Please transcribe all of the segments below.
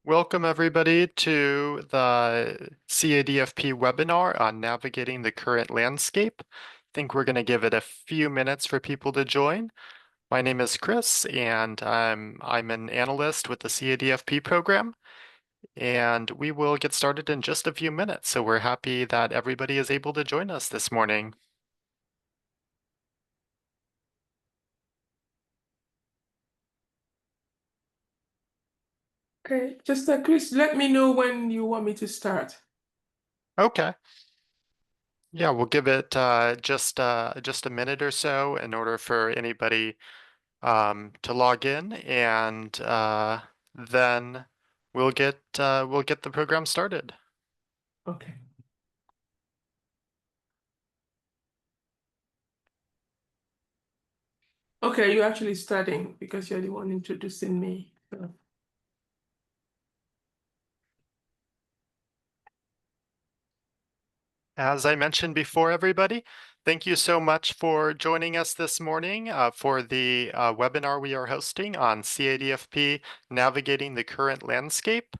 Welcome everybody to the CADFP webinar on navigating the current landscape. I think we're going to give it a few minutes for people to join. My name is Chris and I'm an analyst with the CADFP program, and we will get started in just a few minutes. So we're happy that everybody is able to join us this morning. Okay, just Chris, let me know when you want me to start. Okay. Yeah, we'll give it just a minute or so in order for anybody to log in, and then we'll get the program started. Okay. Okay, you're actually starting because you're the one introducing me. So. As I mentioned before, everybody, thank you so much for joining us this morning for the webinar we are hosting on CADFP Navigating the Current Landscape.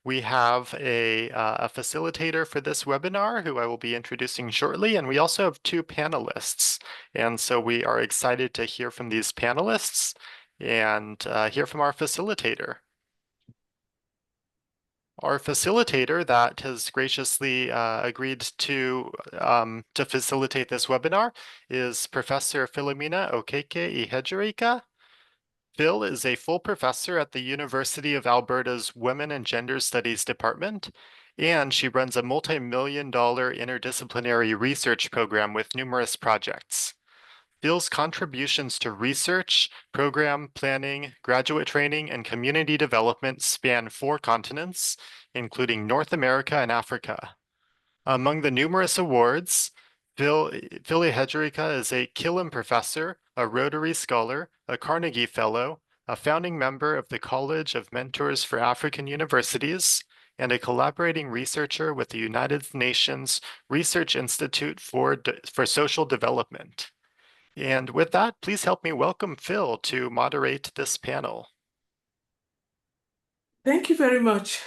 We have a facilitator for this webinar who I will be introducing shortly, and we also have two panelists. And so we are excited to hear from these panelists and hear from our facilitator. Our facilitator that has graciously agreed to facilitate this webinar is Professor Philomina Okeke-Ihejirika. Phil is a full professor at the University of Alberta's Women and Gender Studies Department, and she runs a multi-million-dollar interdisciplinary research program with numerous projects. Phil's contributions to research, program planning, graduate training, and community development span 4 continents, including North America and Africa. Among the numerous awards, Phil Ihejirika is a Killam Professor, a Rotary Scholar, a Carnegie Fellow, a founding member of the College of Mentors for African Universities, and a collaborating researcher with the United Nations Research Institute for Social Development. And with that, please help me welcome Phil to moderate this panel. Thank you very much,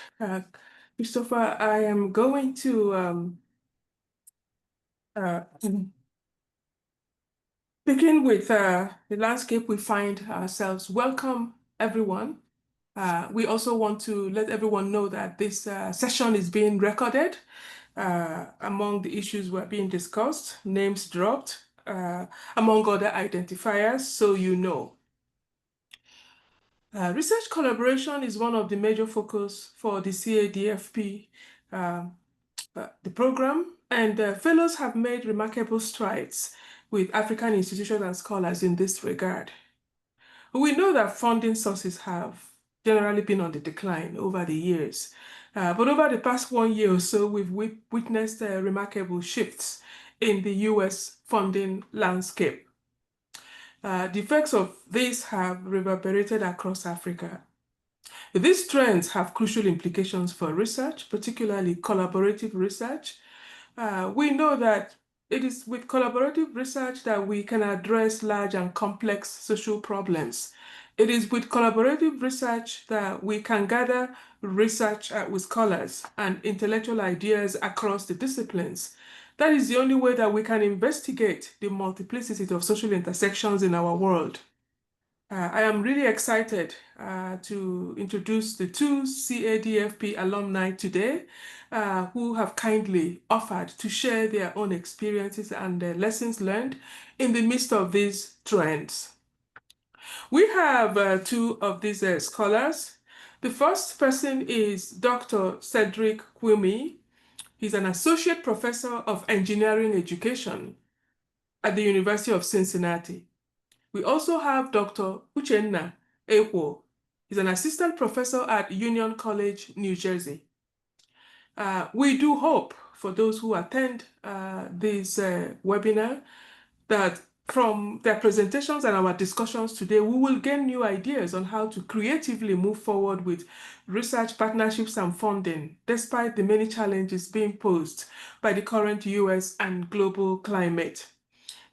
Christopher. I am going to begin with the landscape we find ourselves. Welcome, everyone. We also want to let everyone know that this session is being recorded. Among the issues were being discussed, names dropped, among other identifiers, so you know. Research collaboration is one of the major focus for the CADFP, the program, and fellows have made remarkable strides with African institutions and scholars in this regard. We know that funding sources have generally been on the decline over the years, but over the past 1 year or so, we've witnessed remarkable shifts in the US funding landscape. The effects of this have reverberated across Africa. These trends have crucial implications for research, particularly collaborative research. We know that it is with collaborative research that we can address large and complex social problems. It is with collaborative research that we can gather research with scholars and intellectual ideas across the disciplines. That is the only way that we can investigate the multiplicity of social intersections in our world. I am really excited to introduce the 2 CADFP alumni today who have kindly offered to share their own experiences and lessons learned in the midst of these trends. We have 2 of these scholars. The first person is Dr. Cedrick Kwuimy. He's an associate professor of engineering education at the University of Cincinnati. We also have Dr. Uchenna Ekwo. He's an assistant professor at Union College, New Jersey. We do hope for those who attend this webinar that from their presentations and our discussions today, we will gain new ideas on how to creatively move forward with research partnerships and funding, despite the many challenges being posed by the current US and global climate.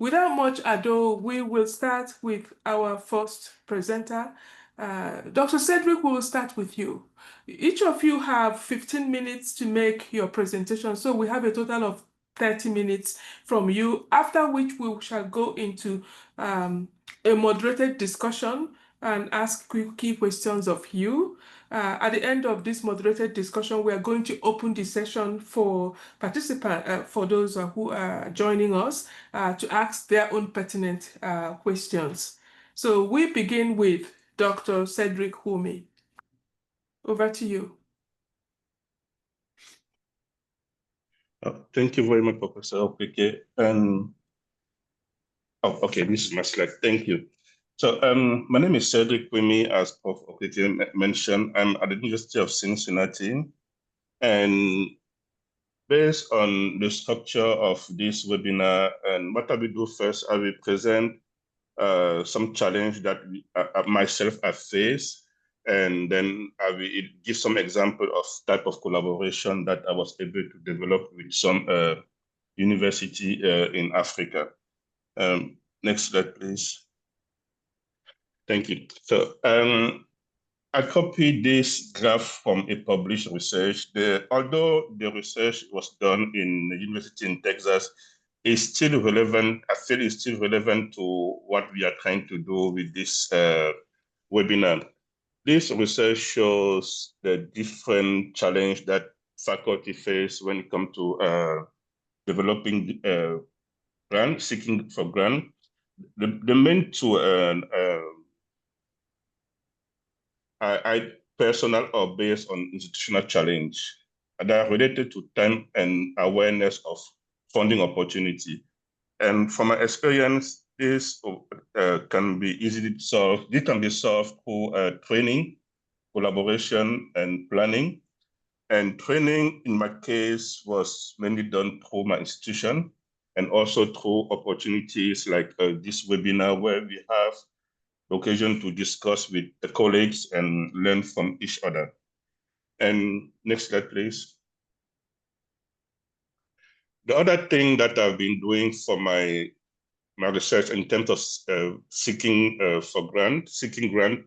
Without much ado, we will start with our first presenter, Dr. Cedrick, will start with you. Each of you have 15 minutes to make your presentation, so we have a total of 30 minutes from you, after which we shall go into a moderated discussion and ask key questions of you. At the end of this moderated discussion, we are going to open the session for participants, for those who are joining us, to ask their own pertinent questions. So we begin with Dr. Cedrick Kwuimy. Over to you. Thank you very much, Professor Okeke. Okay, this is my slide. Thank you. So my name is Cedrick Kwuimy, as Prof. Okeke mentioned. I'm at the University of Cincinnati. And based on the structure of this webinar and what I will do first, I will present some challenge that myself I face, and then I will give some example of type of collaboration that I was able to develop with some university in Africa. Next slide, please. Thank you. So I copied this graph from a published research. Although the research was done in the university in Texas, it's still relevant. I feel it's still relevant to what we are trying to do with this webinar. This research shows the different challenge that faculty face when it comes to developing grant, seeking for grant. The main two I personal or based on institutional challenge that are related to time and awareness of funding opportunity. And from my experience, this can be easily solved. This can be solved through training, collaboration, and planning. And training, in my case, was mainly done through my institution and also through opportunities like this webinar, where we have the occasion to discuss with the colleagues and learn from each other. And next slide, please. The other thing that I've been doing for my research in terms of seeking grant,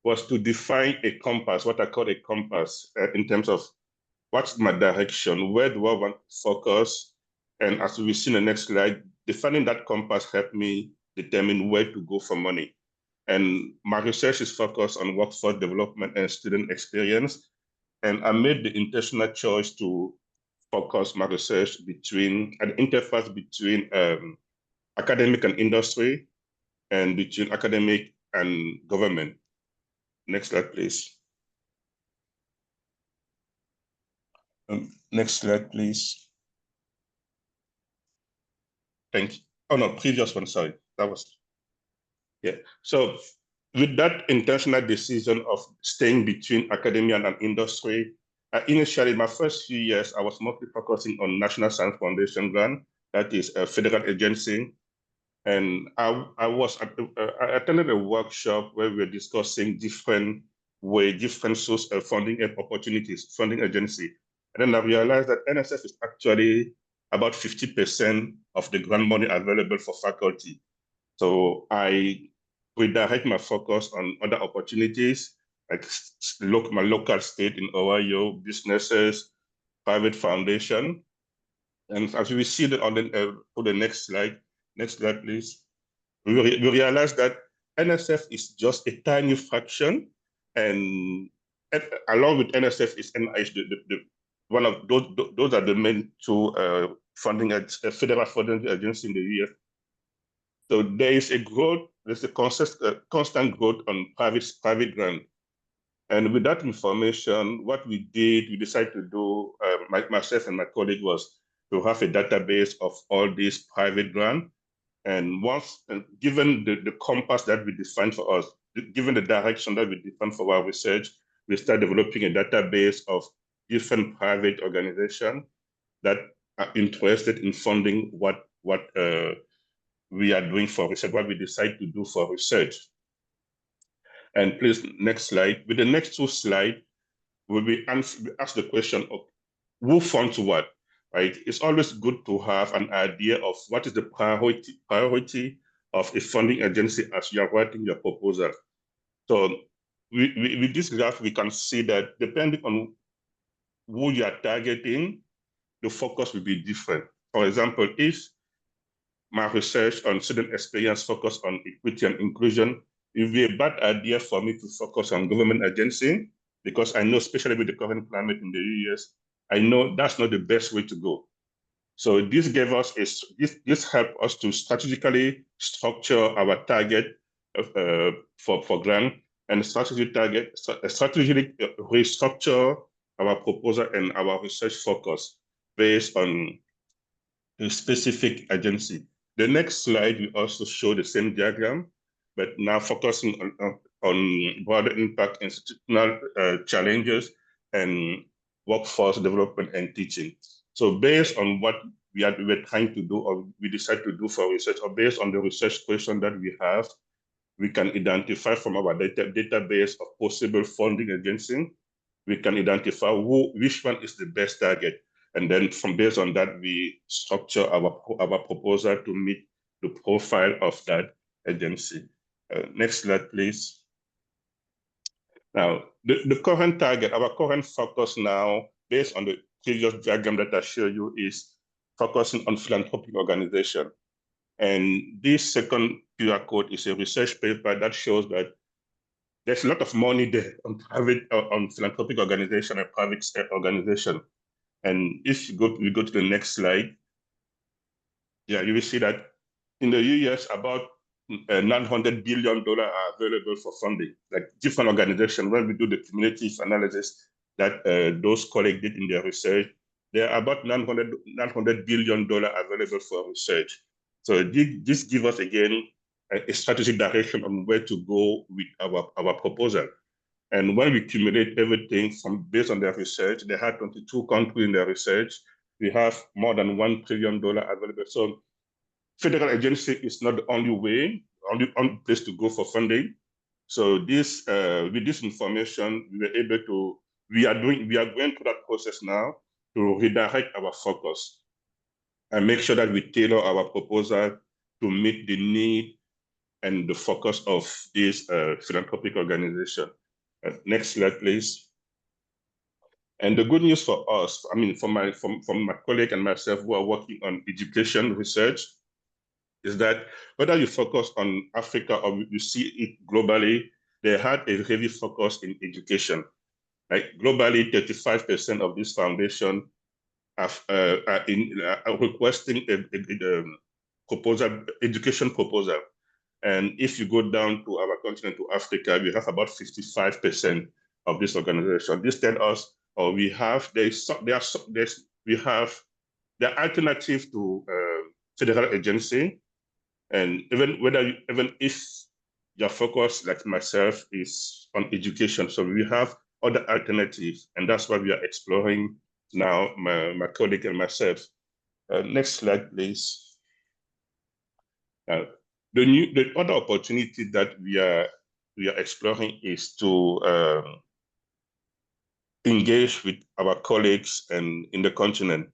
was to define a compass, what I call a compass, in terms of what's my direction, where do I want to focus? And as we see in the next slide, defining that compass helped me determine where to go for money. And my research is focused on workforce development and student experience. And I made the intentional choice to focus my research between an interface between academic and industry, and between academic and government. Next slide, please. Next slide, please. Thank you. Oh no, previous one, sorry. That was, yeah. So with that intentional decision of staying between academia and industry, initially, my first few years, I was mostly focusing on National Science Foundation grant, that is a federal agency. And I attended a workshop where we were discussing different source of funding opportunities, funding agency. And then I realized that NSF is actually about 50% of the grant money available for faculty. So I redirect my focus on other opportunities, like my local state in Ohio, businesses, private foundation. And as we see that on the next slide, please, we realize that NSF is just a tiny fraction, and along with NSF is NIH, one of those are the main two federal funding agencies in the US. So there is a growth, there's a constant growth on private grant. And with that information, what we did, we decided to do, myself and my colleague, was to have a database of all these private grants. And once, given the compass that we defined for us, given the direction that we defined for our research, we start developing a database of different private organizations that are interested in funding what we are doing for research, what we decide to do for research. And please, next slide. With the next two slides, we ask the question of who funds what, right? It's always good to have an idea of what is the priority of a funding agency as you are writing your proposal. So with this graph, we can see that depending on who you are targeting, the focus will be different. For example, if my research on student experience focus on equity and inclusion, it would be a bad idea for me to focus on government agency, because I know, especially with the current climate in the US, I know that's not the best way to go. So this gave us this helped us to strategically structure our target for grant, and strategically restructure our proposal and our research focus based on a specific agency. The next slide will also show the same diagram, but now focusing on broader impact, institutional challenges, and workforce development and teaching. So based on what we were trying to do, or we decided to do for research, or based on the research question that we have, we can identify from our database of possible funding agencies. We can identify which one is the best target. And then based on that, we structure our proposal to meet the profile of that agency. Next slide, please. Now, the current target, our current focus now, based on the previous diagram that I showed you, is focusing on philanthropic organization. And this second QR code is a research paper that shows that there's a lot of money there on philanthropic organization and private organization. And if you go to the next slide, yeah, you will see that in the US, about $900 billion are available for funding, like different organizations. When we do the cumulative analysis that those colleagues did in their research, there are about $900 billion available for research. So this gives us, again, a strategic direction on where to go with our proposal. And when we accumulate everything based on their research, they had 22 countries in their research. We have more than $1 trillion available. So federal agency is not the only way, only place to go for funding. So this, with this information, we are going through that process now to redirect our focus and make sure that we tailor our proposal to meet the need and the focus of this philanthropic organization. Next slide, please. And the good news for us, I mean, from my colleague and myself who are working on education research, is that whether you focus on Africa or you see it globally, they had a heavy focus in education. Like globally, 35% of this foundation are requesting a education proposal. And if you go down to our continent, to Africa, we have about 55% of this organization. This tells us, or we have the alternative to federal agency, and even if your focus, like myself, is on education, so we have other alternatives, and that's what we are exploring now, my colleague and myself. Next slide, please. The other opportunity that we are exploring is to engage with our colleagues and in the continent.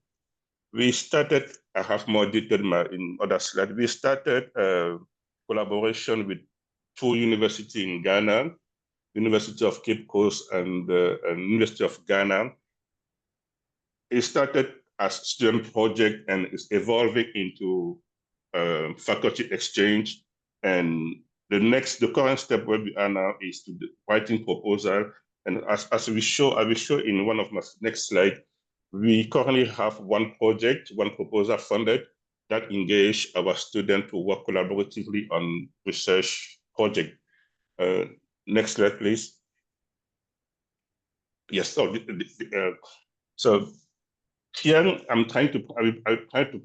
We started, I have more detail in other slides. We started collaboration with 2 universities in Ghana, University of Cape Coast and University of Ghana. It started as a student project and is evolving into faculty exchange. And the current step where we are now is to writing proposal. And as I will show in one of my next slides, we currently have one proposal funded that engage our students to work collaboratively on research project. Next slide, please. Yes, so here I'm trying to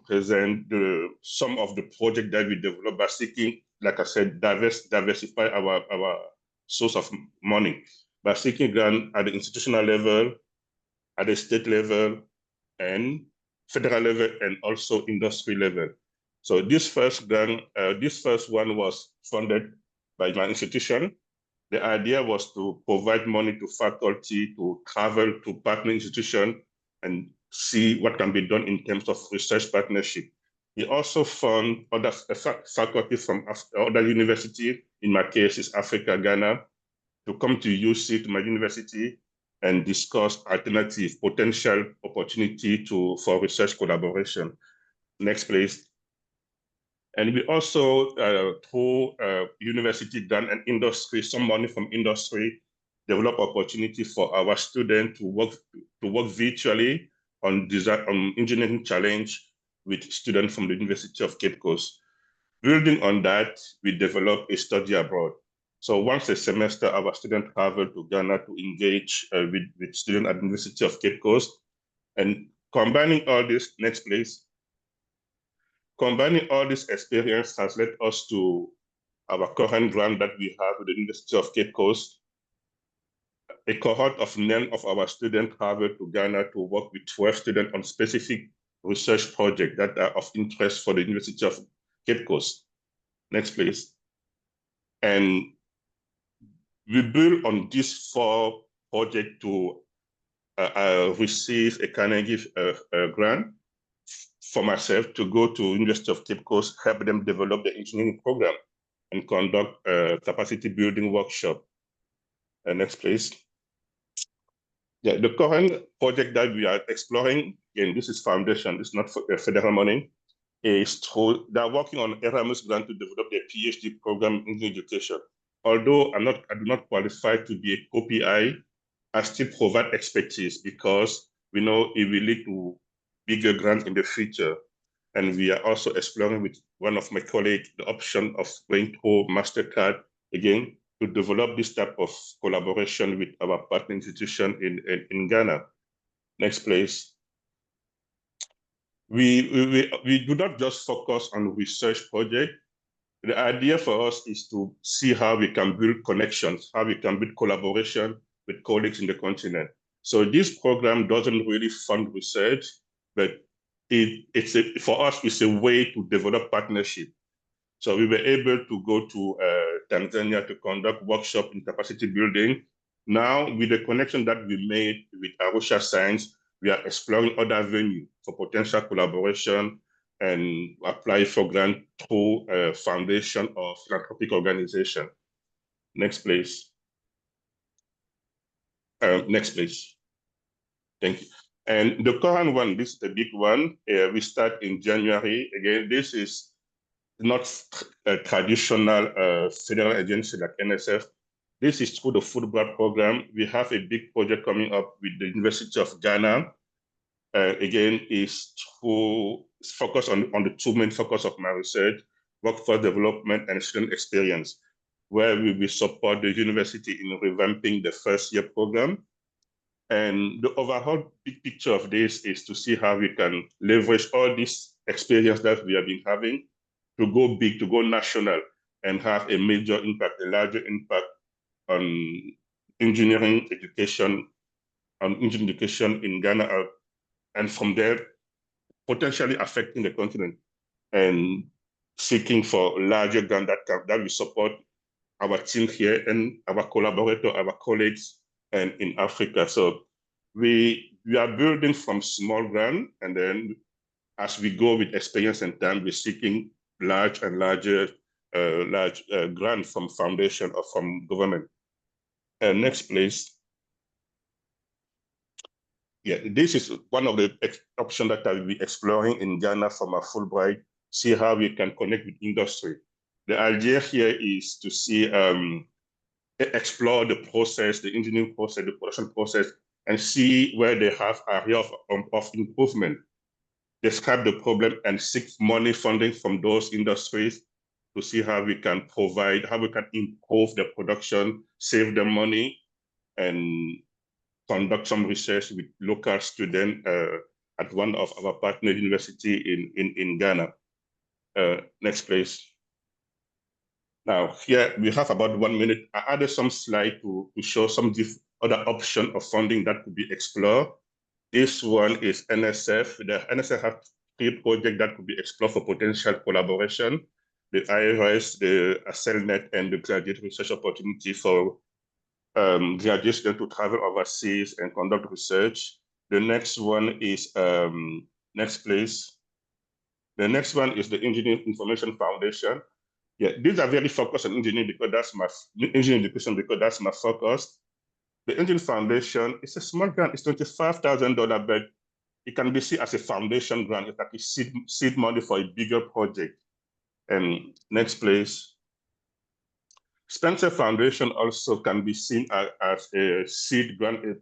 present some of the project that we developed by seeking, like I said, diversify our source of money by seeking grant at the institutional level, at the state level, and federal level, and also industry level. So this first one was funded by my institution. The idea was to provide money to faculty to travel to partner institutions and see what can be done in terms of research partnership. We also fund other faculty from other universities. In my case, is Africa, Ghana, to come to UC, to my university, and discuss alternative potential opportunity for research collaboration. Next, please. And we also, through university grant and industry, some money from industry, develop opportunity for our students to work virtually on engineering challenge with students from the University of Cape Coast. Building on that, we developed a study abroad. So once a semester, our students travel to Ghana to engage with students at the University of Cape Coast. And combining all this, next please. Combining all this experience has led us to our current grant that we have with the University of Cape Coast. A cohort of 9 of our students traveled to Ghana to work with 12 students on specific research projects that are of interest for the University of Cape Coast. Next, please. And we built on these 4 projects to receive a Carnegie grant for myself to go to University of Cape Coast, help them develop the engineering program and conduct a capacity building workshop. Next, please. Yeah, the current project that we are exploring, again, this is foundation, it's not federal money, is they're working on Erasmus grant to develop their PhD program in education. Although I do not qualify to be a co-PI, I still provide expertise because we know it will lead to bigger grants in the future. And we are also exploring with one of my colleagues the option of going through MasterCard again to develop this type of collaboration with our partner institution in Ghana. Next, please. We do not just focus on research projects. The idea for us is to see how we can build connections, how we can build collaboration with colleagues in the continent. So this program doesn't really fund research, but for us, it's a way to develop partnership. So we were able to go to Tanzania to conduct workshop in capacity building. Now, with the connection that we made with Arusha Science, we are exploring other venues for potential collaboration and apply for grant through a foundation or philanthropic organization. Next, please. Next, please. Thank you. And the current one, this is the big one. We start in January. Again, this is not a traditional federal agency like NSF. This is through the Fulbright program. We have a big project coming up with the University of Ghana. Again, is to focus on the 2 main focus of my research, workforce development and student experience, where we will support the university in revamping the first-year program. And the overall big picture of this is to see how we can leverage all this experience that we have been having to go big, to go national, and have a major impact, a larger impact on engineering education in Ghana, and from there, potentially affecting the continent and seeking for larger grant that will support our team here and our collaborators, our colleagues, and in Africa. So we are building from small grant, and then as we go with experience and time, we're seeking large and larger grant from foundation or from government. Next, please. Yeah, this is one of the options that I will be exploring in Ghana from a Fulbright, see how we can connect with industry. The idea here is to see, explore the process, the engineering process, the production process, and see where they have area of improvement. Describe the problem and seek money funding from those industries to see how we can provide, how we can improve the production, save them money, and conduct some research with local students at one of our partner university in Ghana. Next, please. Now, here we have about 1 minute. I added some slide to show some other option of funding that could be explored. This one is NSF. The NSF have 3 projects that could be explored for potential collaboration. The IRS, the ACELNet, and the graduate research opportunity for graduate students to travel overseas and conduct research. The next one is, next please. The next one is the Engineering Information Foundation. Yeah, these are very focused on engineering because that's my engineering education because that's my focus. The Engine Foundation is a small grant. It's $25,000, but it can be seen as a foundation grant. It's like a seed money for a bigger project. And next, please. Spencer Foundation also can be seen as a seed grant,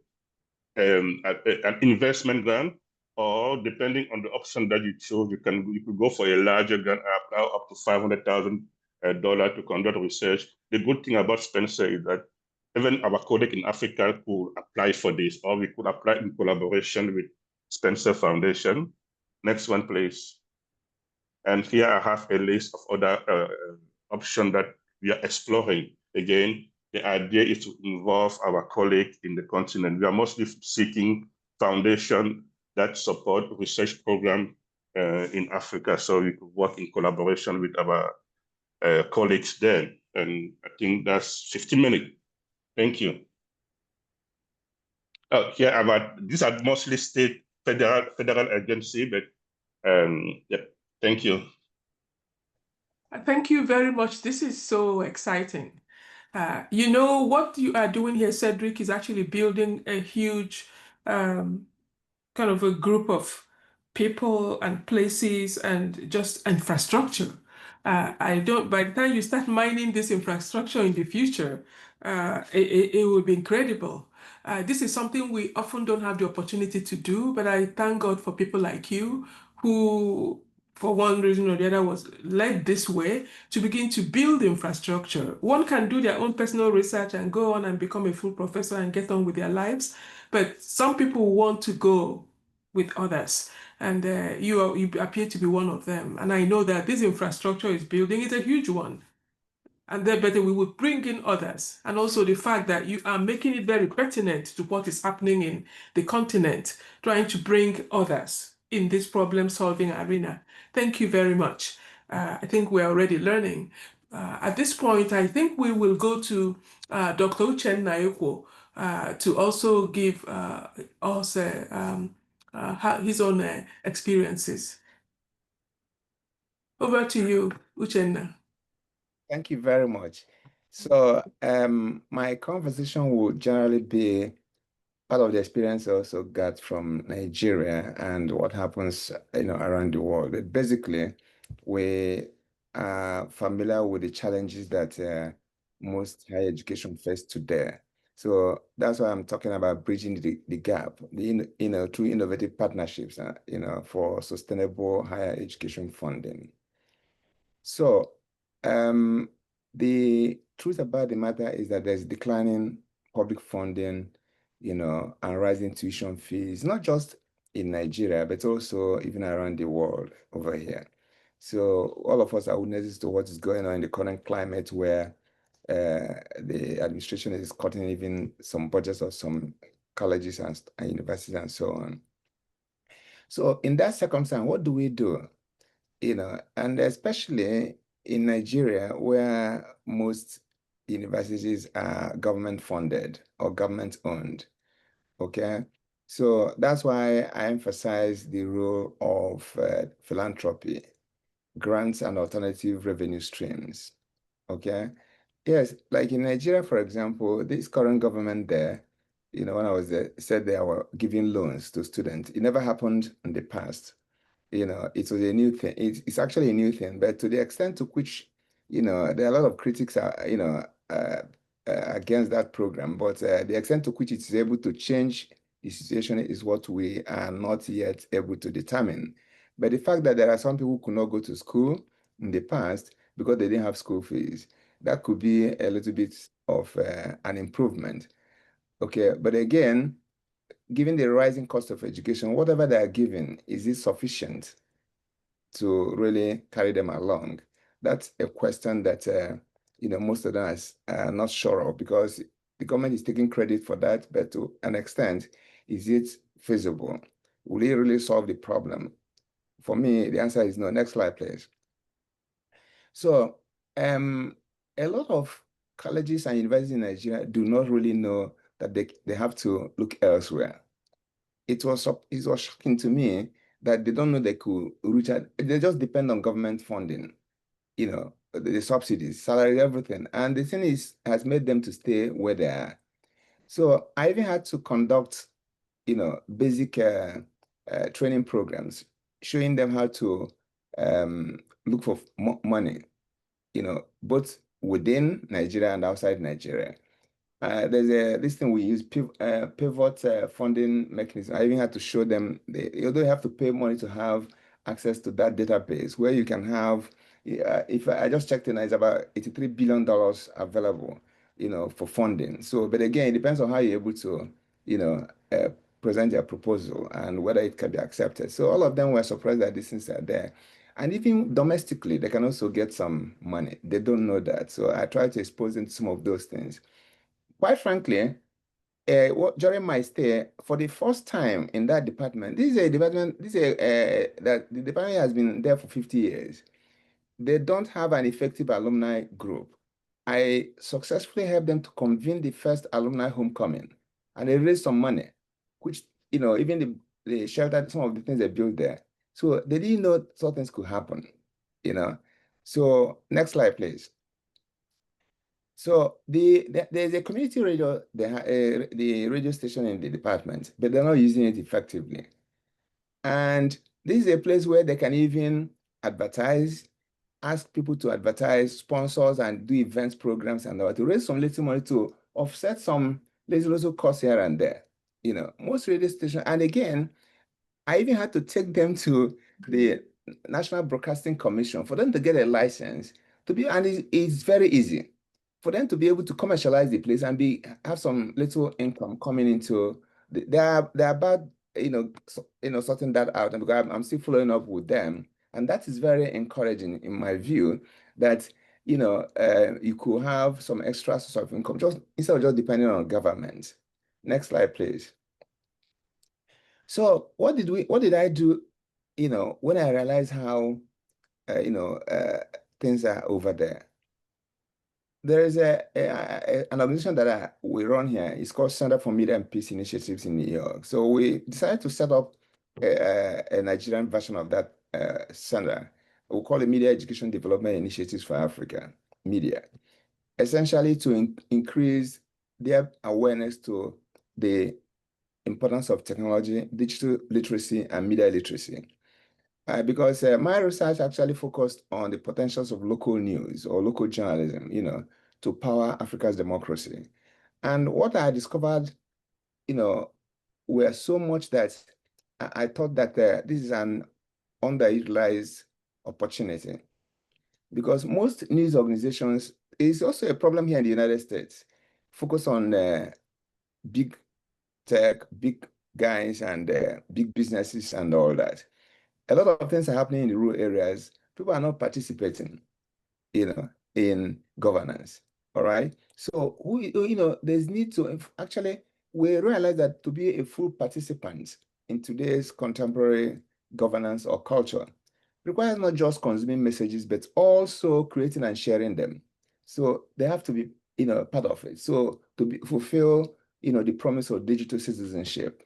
an investment grant, or depending on the option that you choose, you could go for a larger grant, apply up to $500,000 to conduct research. The good thing about Spencer is that even our colleague in Africa could apply for this, or we could apply in collaboration with Spencer Foundation. Next one, please. And here I have a list of other options that we are exploring. Again, the idea is to involve our colleagues in the continent. We are mostly seeking foundation that support research program in Africa, so we could work in collaboration with our colleagues there. And I think that's 15 minutes. Thank you. Here these are mostly state federal agency, but yeah, thank you. Thank you very much. This is so exciting. You know, what you are doing here, Cedrick, is actually building a huge kind of a group of people and places and just infrastructure. By the time you start mining this infrastructure in the future, it will be incredible. This is something we often don't have the opportunity to do, but I thank God for people like you who, for one reason or the other, was led this way to begin to build infrastructure. One can do their own personal research and go on and become a full professor and get on with their lives, but some people want to go with others, and you appear to be one of them. And I know that this infrastructure is building, it's a huge one. And then better we would bring in others. And also the fact that you are making it very pertinent to what is happening in the continent, trying to bring others in this problem-solving arena. Thank you very much. I think we're already learning. At this point, I think we will go to Dr. Uchenna Ekwo to also give us his own experiences. Over to you, Uchenna. Thank you very much. So my conversation will generally be part of the experience I also got from Nigeria and what happens, around the world. But basically, we are familiar with the challenges that most higher education face today. So that's why I'm talking about bridging the gap, through innovative partnerships, for sustainable higher education funding. So the truth about the matter is that there's declining public funding, and rising tuition fees, not just in Nigeria, but also even around the world over here. So all of us are witnesses to what is going on in the current climate where the administration is cutting even some budgets of some colleges and universities and so on. So in that circumstance, what do we do? And especially in Nigeria, where most universities are government funded or government owned, okay? So that's why I emphasize the role of philanthropy, grants and alternative revenue streams, okay? Yes, like in Nigeria, for example, this current government there, when I was there, said they were giving loans to students. It never happened in the past. It was a new thing. It's actually a new thing, but to the extent to which, there are a lot of critics against that program, but the extent to which it's able to change the situation is what we are not yet able to determine. But the fact that there are some people who could not go to school in the past because they didn't have school fees, that could be a little bit of an improvement. Okay, but again, given the rising cost of education, whatever they are given, is it sufficient to really carry them along? That's a question that most of us are not sure of, because the government is taking credit for that, but to an extent, is it feasible? Will it really solve the problem? For me, the answer is no. Next slide, please. So a lot of colleges and universities in Nigeria do not really know that they have to look elsewhere. It was shocking to me that they don't know they could reach out. They just depend on government funding, the subsidies, salary, everything. And the thing is, has made them to stay where they are. So I even had to conduct, basic training programs, showing them how to look for money, both within Nigeria and outside Nigeria. There's this thing we use, pivot funding mechanism. I even had to show them, although you have to pay money to have access to that database, where you can have, if I just checked in, it's about $83 billion available, for funding. So, but again, it depends on how you're able to, present your proposal and whether it can be accepted. So all of them were surprised that these things are there. And even domestically, they can also get some money. They don't know that. So I try to expose them to some of those things. Quite frankly, during my stay, for the first time in that department, this is a department, that the department has been there for 50 years. They don't have an effective alumni group. I successfully helped them to convene the first alumni homecoming, and they raised some money, which, even the shelter, some of the things they built there. So they didn't know certain things could happen, So next slide, please. So there's a community radio, the radio station in the department, but they're not using it effectively. And this is a place where they can even advertise, ask people to advertise, sponsors, and do events, programs, and all, to raise some little money to offset some little costs here and there. Most radio stations, and again, I even had to take them to the National Broadcasting Commission for them to get a license to be, and it's very easy for them to be able to commercialize the place and have some little income coming into. They're about sorting that out, and because I'm still following up with them, and that is very encouraging in my view. That you could have some extra source of income just instead of just depending on government. Next slide, please. So what did I do, when I realized how, things are over there? There is an organization that we run here. It's called Center for Media and Peace Initiatives in New York. So we decided to set up a Nigerian version of that center. We call it Media Education Development Initiatives for Africa, Media, essentially to increase their awareness to the importance of technology, digital literacy, and media literacy. Because my research actually focused on the potentials of local news or local journalism, to power Africa's democracy. And what I discovered, were so much that I thought that this is an underutilized opportunity. Because most news organizations, is also a problem here in the United States, focus on big tech, big guys, and big businesses and all that. A lot of things are happening in the rural areas. People are not participating, in governance. All right. So there's need to actually, we realize that to be a full participant in today's contemporary governance or culture requires not just consuming messages, but also creating and sharing them. So they have to be, part of it. So to fulfill, the promise of digital citizenship.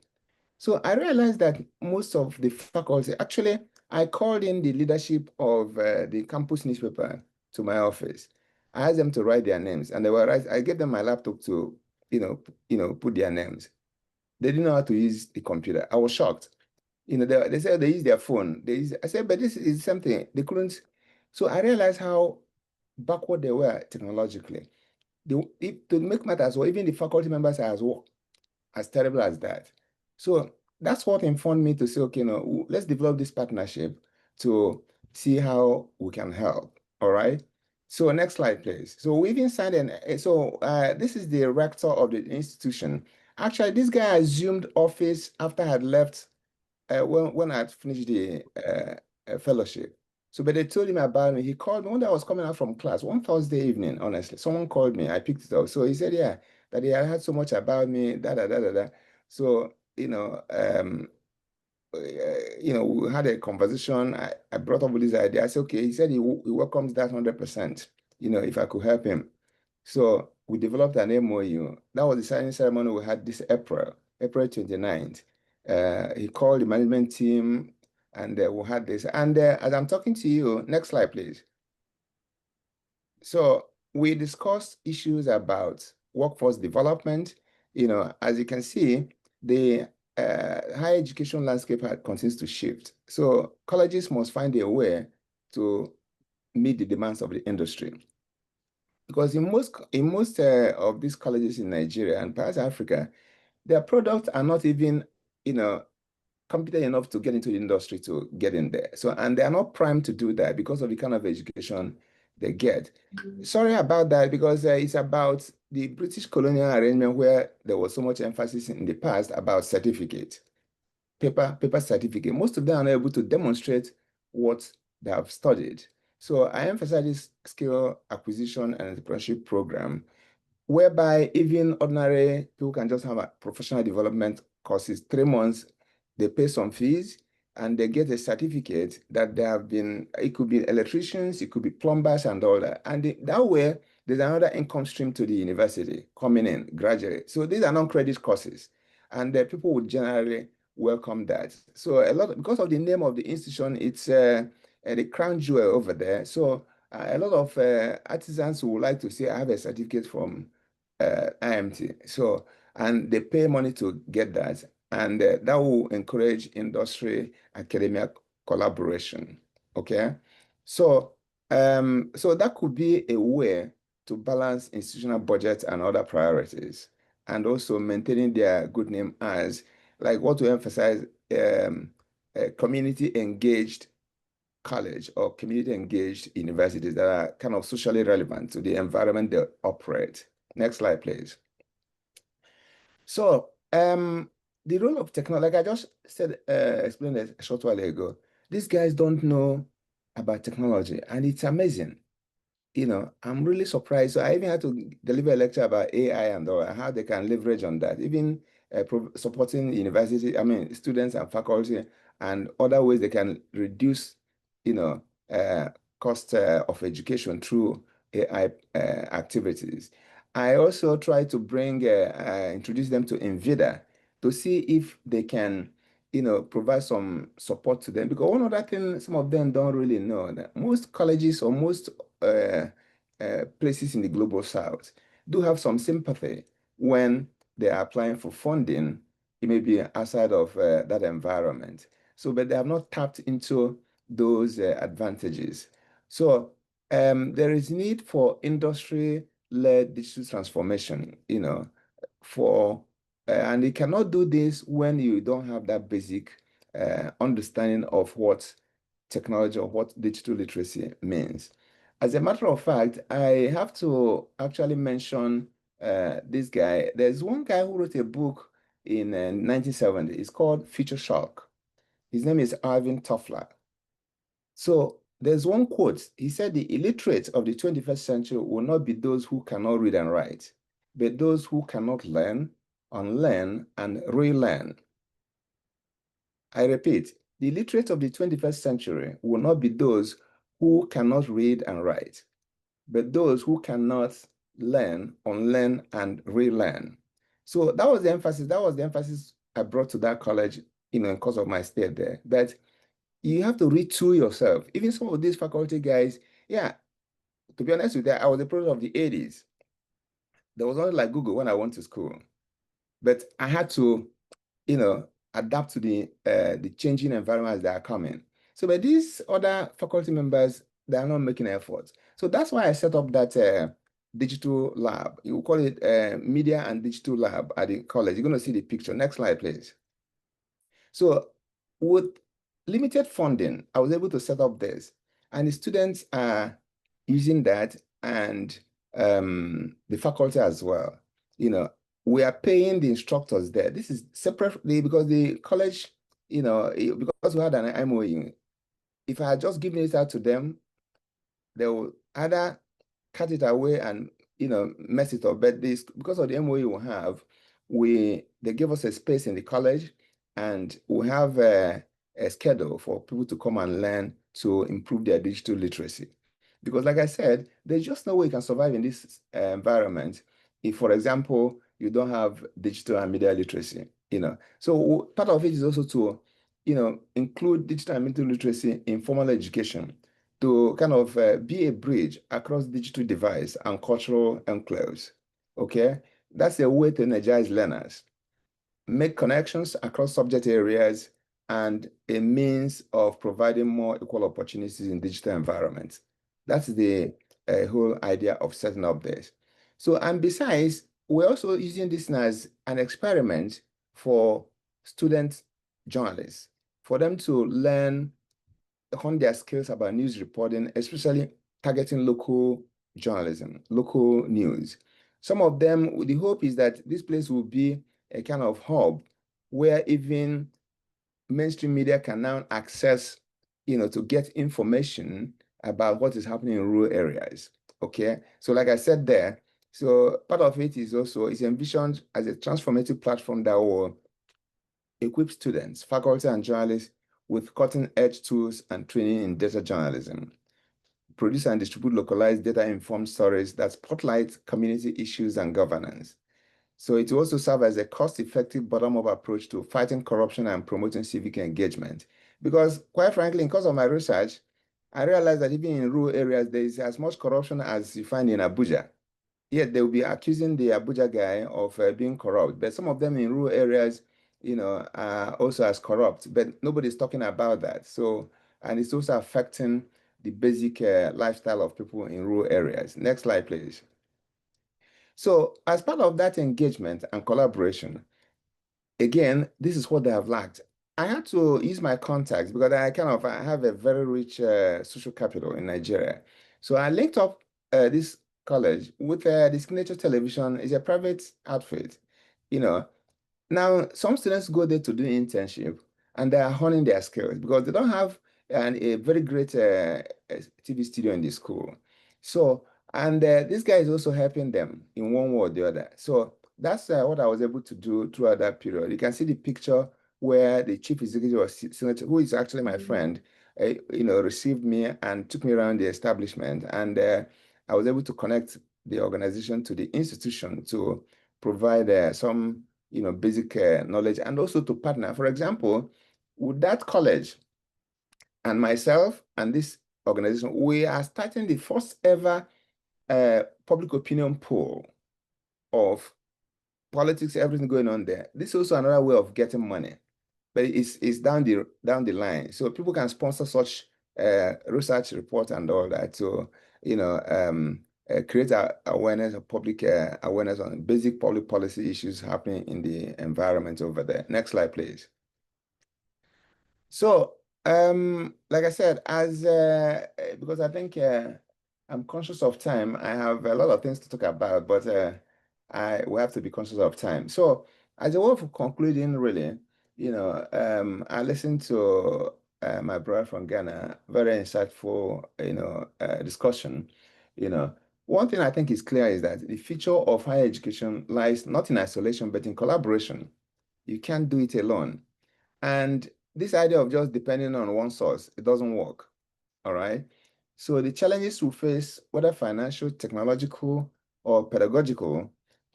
So I realized that most of the faculty, actually, I called in the leadership of the campus newspaper to my office. I asked them to write their names, and they were right. I gave them my laptop to, put their names. They didn't know how to use the computer. I was shocked. They said they use their phone. I said, but this is something they couldn't. So I realized how backward they were technologically. To make matters, or even the faculty members are as terrible as that. So that's what informed me to say, okay, let's develop this partnership to see how we can help. All right. So next slide, please. So we even signed this is the rector of the institution. Actually, this guy assumed office after I had left when I had finished the fellowship. So, but they told him about me. He called me when I was coming out from class one Thursday evening, honestly. Someone called me. I picked it up. So he said, yeah, that he had heard so much about me, da. So, we had a conversation. I brought up with this idea. I said, okay. He said he welcomes that 100%, if I could help him. So we developed an MOU. That was the signing ceremony we had this April 29th. He called the management team, and we had this. And as I'm talking to you, next slide, please. So we discussed issues about workforce development. As you can see, the higher education landscape continues to shift. So colleges must find a way to meet the demands of the industry. Because in most of these colleges in Nigeria and perhaps Africa, their products are not even, competent enough to get into the industry to get in there. So, and they are not primed to do that because of the kind of education they get. Sorry about that, because it's about the British colonial arrangement where there was so much emphasis in the past about certificate, paper certificate. Most of them are not able to demonstrate what they have studied. So I emphasize this skill acquisition and entrepreneurship program, whereby even ordinary people can just have a professional development courses, 3 months, they pay some fees and they get a certificate that they have been, it could be electricians, it could be plumbers and all that. And that way, there's another income stream to the university coming in gradually. So these are non-credit courses, and people would generally welcome that. So because of the name of the institution, it's the crown jewel over there. So a lot of artisans would like to say, I have a certificate from IMT. So, and they pay money to get that. And that will encourage industry academia collaboration. Okay. So, so that could be a way to balance institutional budget and other priorities, and also maintaining their good name as, like what we emphasize, community engaged college or community engaged universities that are kind of socially relevant to the environment they operate. Next slide, please. So, the role of technology, like I just said, explained a short while ago, these guys don't know about technology, and it's amazing. I'm really surprised. So I even had to deliver a lecture about AI and how they can leverage on that, even supporting students and faculty, and other ways they can reduce, cost of education through AI activities. I also try to introduce them to NVIDIA to see if they can, provide some support to them. Because one other thing some of them don't really know, that most colleges or most places in the global south do have some sympathy when they are applying for funding. It may be outside of that environment. So, but they have not tapped into those advantages. So there is need for industry-led digital transformation, and you cannot do this when you don't have that basic understanding of what technology or what digital literacy means. As a matter of fact, I have to actually mention this guy. There's one guy who wrote a book in 1970. It's called Future Shock. His name is Alvin Toffler. So there's one quote. He said, the illiterate of the 21st century will not be those who cannot read and write, but those who cannot learn, unlearn, and relearn. I repeat, the illiterate of the 21st century will not be those who cannot read and write, but those who cannot learn, unlearn, and relearn. So that was the emphasis. That was the emphasis I brought to that college, because of my stay there. But you have to retool yourself. Even some of these faculty guys, yeah, to be honest with you, I was a product of the 80s. There was not like Google when I went to school, but I had to, adapt to the changing environments that are coming. So, but these other faculty members, they are not making efforts. So that's why I set up that digital lab. You call it Media and Digital Lab at the college. You're going to see the picture. Next slide, please. So with limited funding, I was able to set up this, and the students are using that, and the faculty as well. We are paying the instructors there. This is separately because the college, because we had an MOU. If I had just given it out to them, they will either cut it away and mess it up. But this, because of the MOU we have, they give us a space in the college, and we have a schedule for people to come and learn to improve their digital literacy. Because like I said, there's just no way you can survive in this environment if, for example, you don't have digital and media literacy. So part of it is also to include digital and media literacy in formal education. to kind of be a bridge across digital device and cultural enclaves. Okay, that's a way to energize learners, make connections across subject areas, and a means of providing more equal opportunities in digital environments. That's the whole idea of setting up this. So, and besides, we're also using this as an experiment for student journalists, for them to learn, hone their skills about news reporting, especially targeting local journalism, local news. Some of them, the hope is that this place will be a kind of hub where even mainstream media can now access, to get information about what is happening in rural areas. Okay, so like I said there, so part of it is also is envisioned as a transformative platform that will equip students, faculty, and journalists with cutting-edge tools and training in data journalism, produce and distribute localized data-informed stories that spotlight community issues and governance. So it will also serve as a cost-effective bottom-up approach to fighting corruption and promoting civic engagement. Because quite frankly, in course of my research, I realized that even in rural areas, there is as much corruption as you find in Abuja. Yet they will be accusing the Abuja guy of being corrupt. But some of them in rural areas, are also as corrupt. But nobody's talking about that. So, and it's also affecting the basic lifestyle of people in rural areas. Next slide, please. So as part of that engagement and collaboration, again, this is what they have lacked. I had to use my contacts because I have a very rich social capital in Nigeria. So I linked up this college with the Signature Television. It's a private outfit. You know, now some students go there to do internship and they are honing their skills because they don't have a very great TV studio in the school. So, and this guy is also helping them in one way or the other. So that's what I was able to do throughout that period. You can see the picture where the chief executive of Senator, who is actually my friend, received me and took me around the establishment. And I was able to connect the organization to the institution to provide some, basic knowledge and also to partner. For example, with that college and myself and this organization, we are starting the first ever public opinion poll of politics, everything going on there. This is also another way of getting money, but it's down the line. So people can sponsor such research report and all that. So, create awareness of public awareness on basic public policy issues happening in the environment over there. Next slide, please. So, like I said, because I think I'm conscious of time, I have a lot of things to talk about, but we have to be conscious of time. So, as a way of concluding, really, I listened to my brother from Ghana, very insightful, discussion. One thing I think is clear is that the future of higher education lies not in isolation, but in collaboration. You can't do it alone. And this idea of just depending on one source, it doesn't work. All right. So the challenges we face, whether financial, technological, or pedagogical,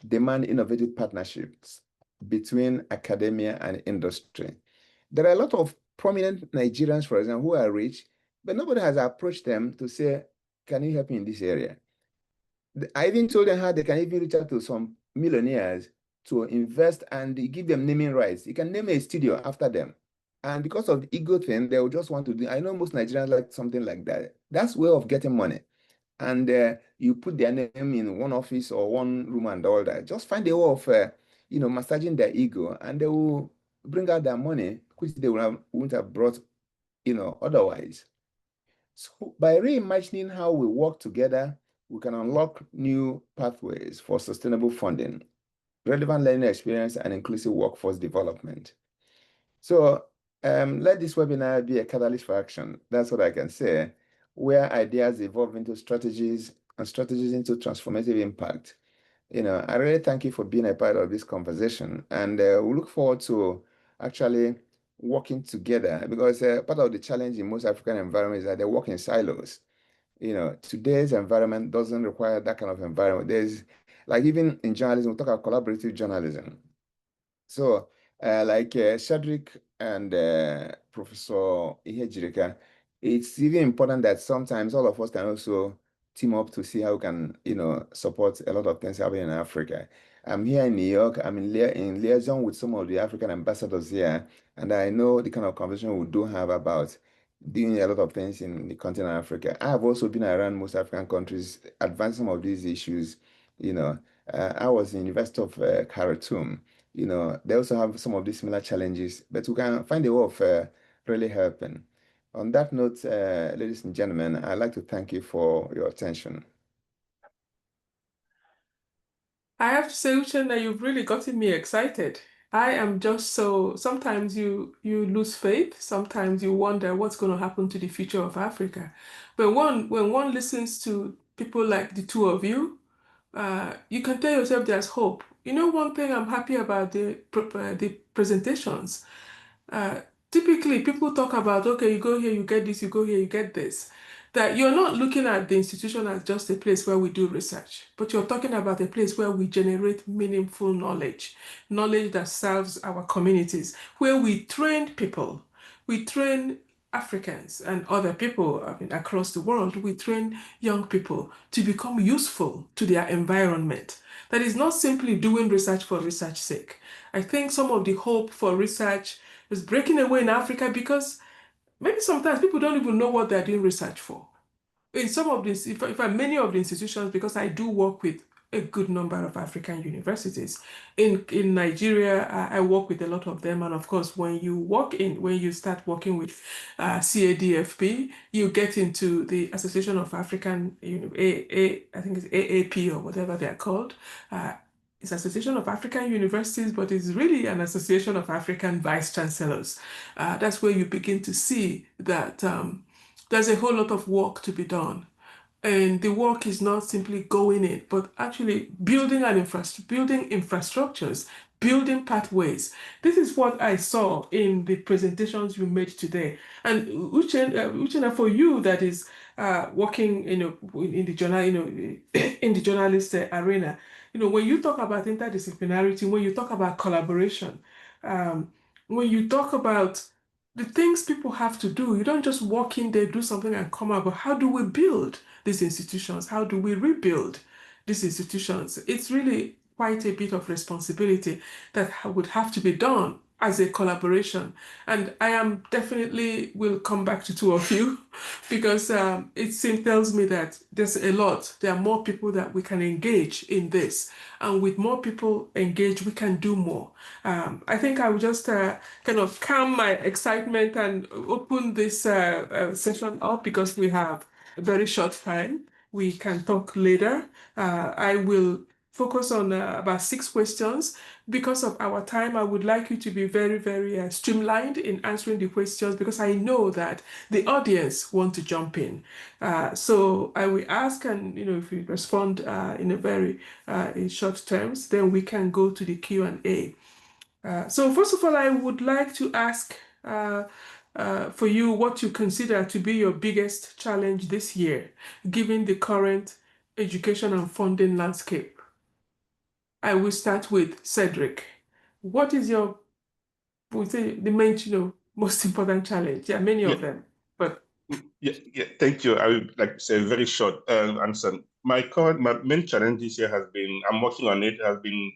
demand innovative partnerships between academia and industry. There are a lot of prominent Nigerians, for example, who are rich, but nobody has approached them to say, can you help me in this area? I even told them how they can even reach out to some millionaires to invest and give them naming rights. You can name a studio after them. And because of the ego thing, they will just want to do. I know most Nigerians like something like that. That's way of getting money. And you put their name in one office or one room and all that. Just find a way of, massaging their ego, and they will bring out their money, which they wouldn't have brought, otherwise. So by reimagining how we work together, we can unlock new pathways for sustainable funding, relevant learning experience, and inclusive workforce development. So let this webinar be a catalyst for action. That's what I can say, where ideas evolve into strategies and strategies into transformative impact. I really thank you for being a part of this conversation, and we look forward to actually working together, because part of the challenge in most African environments is that they work in silos. Today's environment doesn't require that kind of environment. There's, like, even in journalism, we talk about collaborative journalism. So like Cedrick and Professor Ihejirika, it's even important that sometimes all of us can also team up to see how we can, support a lot of things happening in Africa. I'm here in New York. I'm in liaison with some of the African ambassadors here, and I know the kind of conversation we do have about doing a lot of things in the continent of Africa. I have also been around most African countries advancing some of these issues. I was in the University of Khartoum. They also have some of these similar challenges, but we can find a way of really helping. On that note, ladies and gentlemen, I'd like to thank you for your attention. I have to say, Uchenna, you've really gotten me excited. I am just so, sometimes you lose faith, sometimes you wonder what's going to happen to the future of Africa. But when one listens to people like the two of you, you can tell yourself there's hope. One thing I'm happy about the presentations. Uh, Typically, people talk about, okay, you go here, you get this, you go here, you get this. That you're not looking at the institution as just a place where we do research, but you're talking about a place where we generate meaningful knowledge, knowledge that serves our communities, where we train people, we train Africans and other people, I mean, across the world, we train young people to become useful to their environment. That is not simply doing research for research sake. I think some of the hope for research is breaking away in Africa because maybe sometimes people don't even know what they're doing research for. In some of these, if many of the institutions, because I do work with a good number of African universities. In Nigeria, I work with a lot of them. And of course, when you start working with CADFP, you get into the Association of African, I think it's AAP or whatever they're called. It's Association of African Universities, but it's really an association of African vice chancellors. That's where you begin to see that there's a whole lot of work to be done. And the work is not simply going in, but actually building building infrastructures, building pathways. This is what I saw in the presentations you made today. And Uchenna, for you that is working, in the journal, in the journalist arena, when you talk about interdisciplinarity, when you talk about collaboration, when you talk about the things people have to do, you don't just walk in there, do something and come out, but how do we build these institutions? How do we rebuild these institutions? It's really quite a bit of responsibility that would have to be done as a collaboration. And I am definitely will come back to two of you because it tells me that there's a lot. There are more people that we can engage in this. And with more people engaged, we can do more. I think I will just kind of calm my excitement and open this session up because we have a very short time. We can talk later. I will focus on about 6 questions. Because of our time, I would like you to be very, very streamlined in answering the questions because I know that the audience want to jump in. So I will ask, and if you respond in a very in short terms, then we can go to the Q&A. So first of all, I would like to ask for you what you consider to be your biggest challenge this year, given the current education and funding landscape. I will start with Cedrick. What is the main, most important challenge? There are many of them, but yeah, thank you. I would like to say a very short answer. My main challenge this year has been, I'm working on it, has been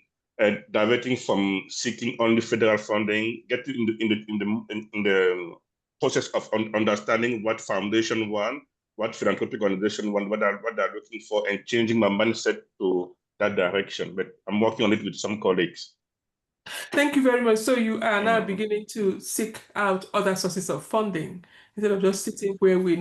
diverting from seeking only federal funding, getting in the process of understanding what foundation want, what philanthropic organization want, what they're looking for, and changing my mindset to that direction. But I'm working on it with some colleagues. Thank you very much. So you are now beginning to seek out other sources of funding instead of just sitting where we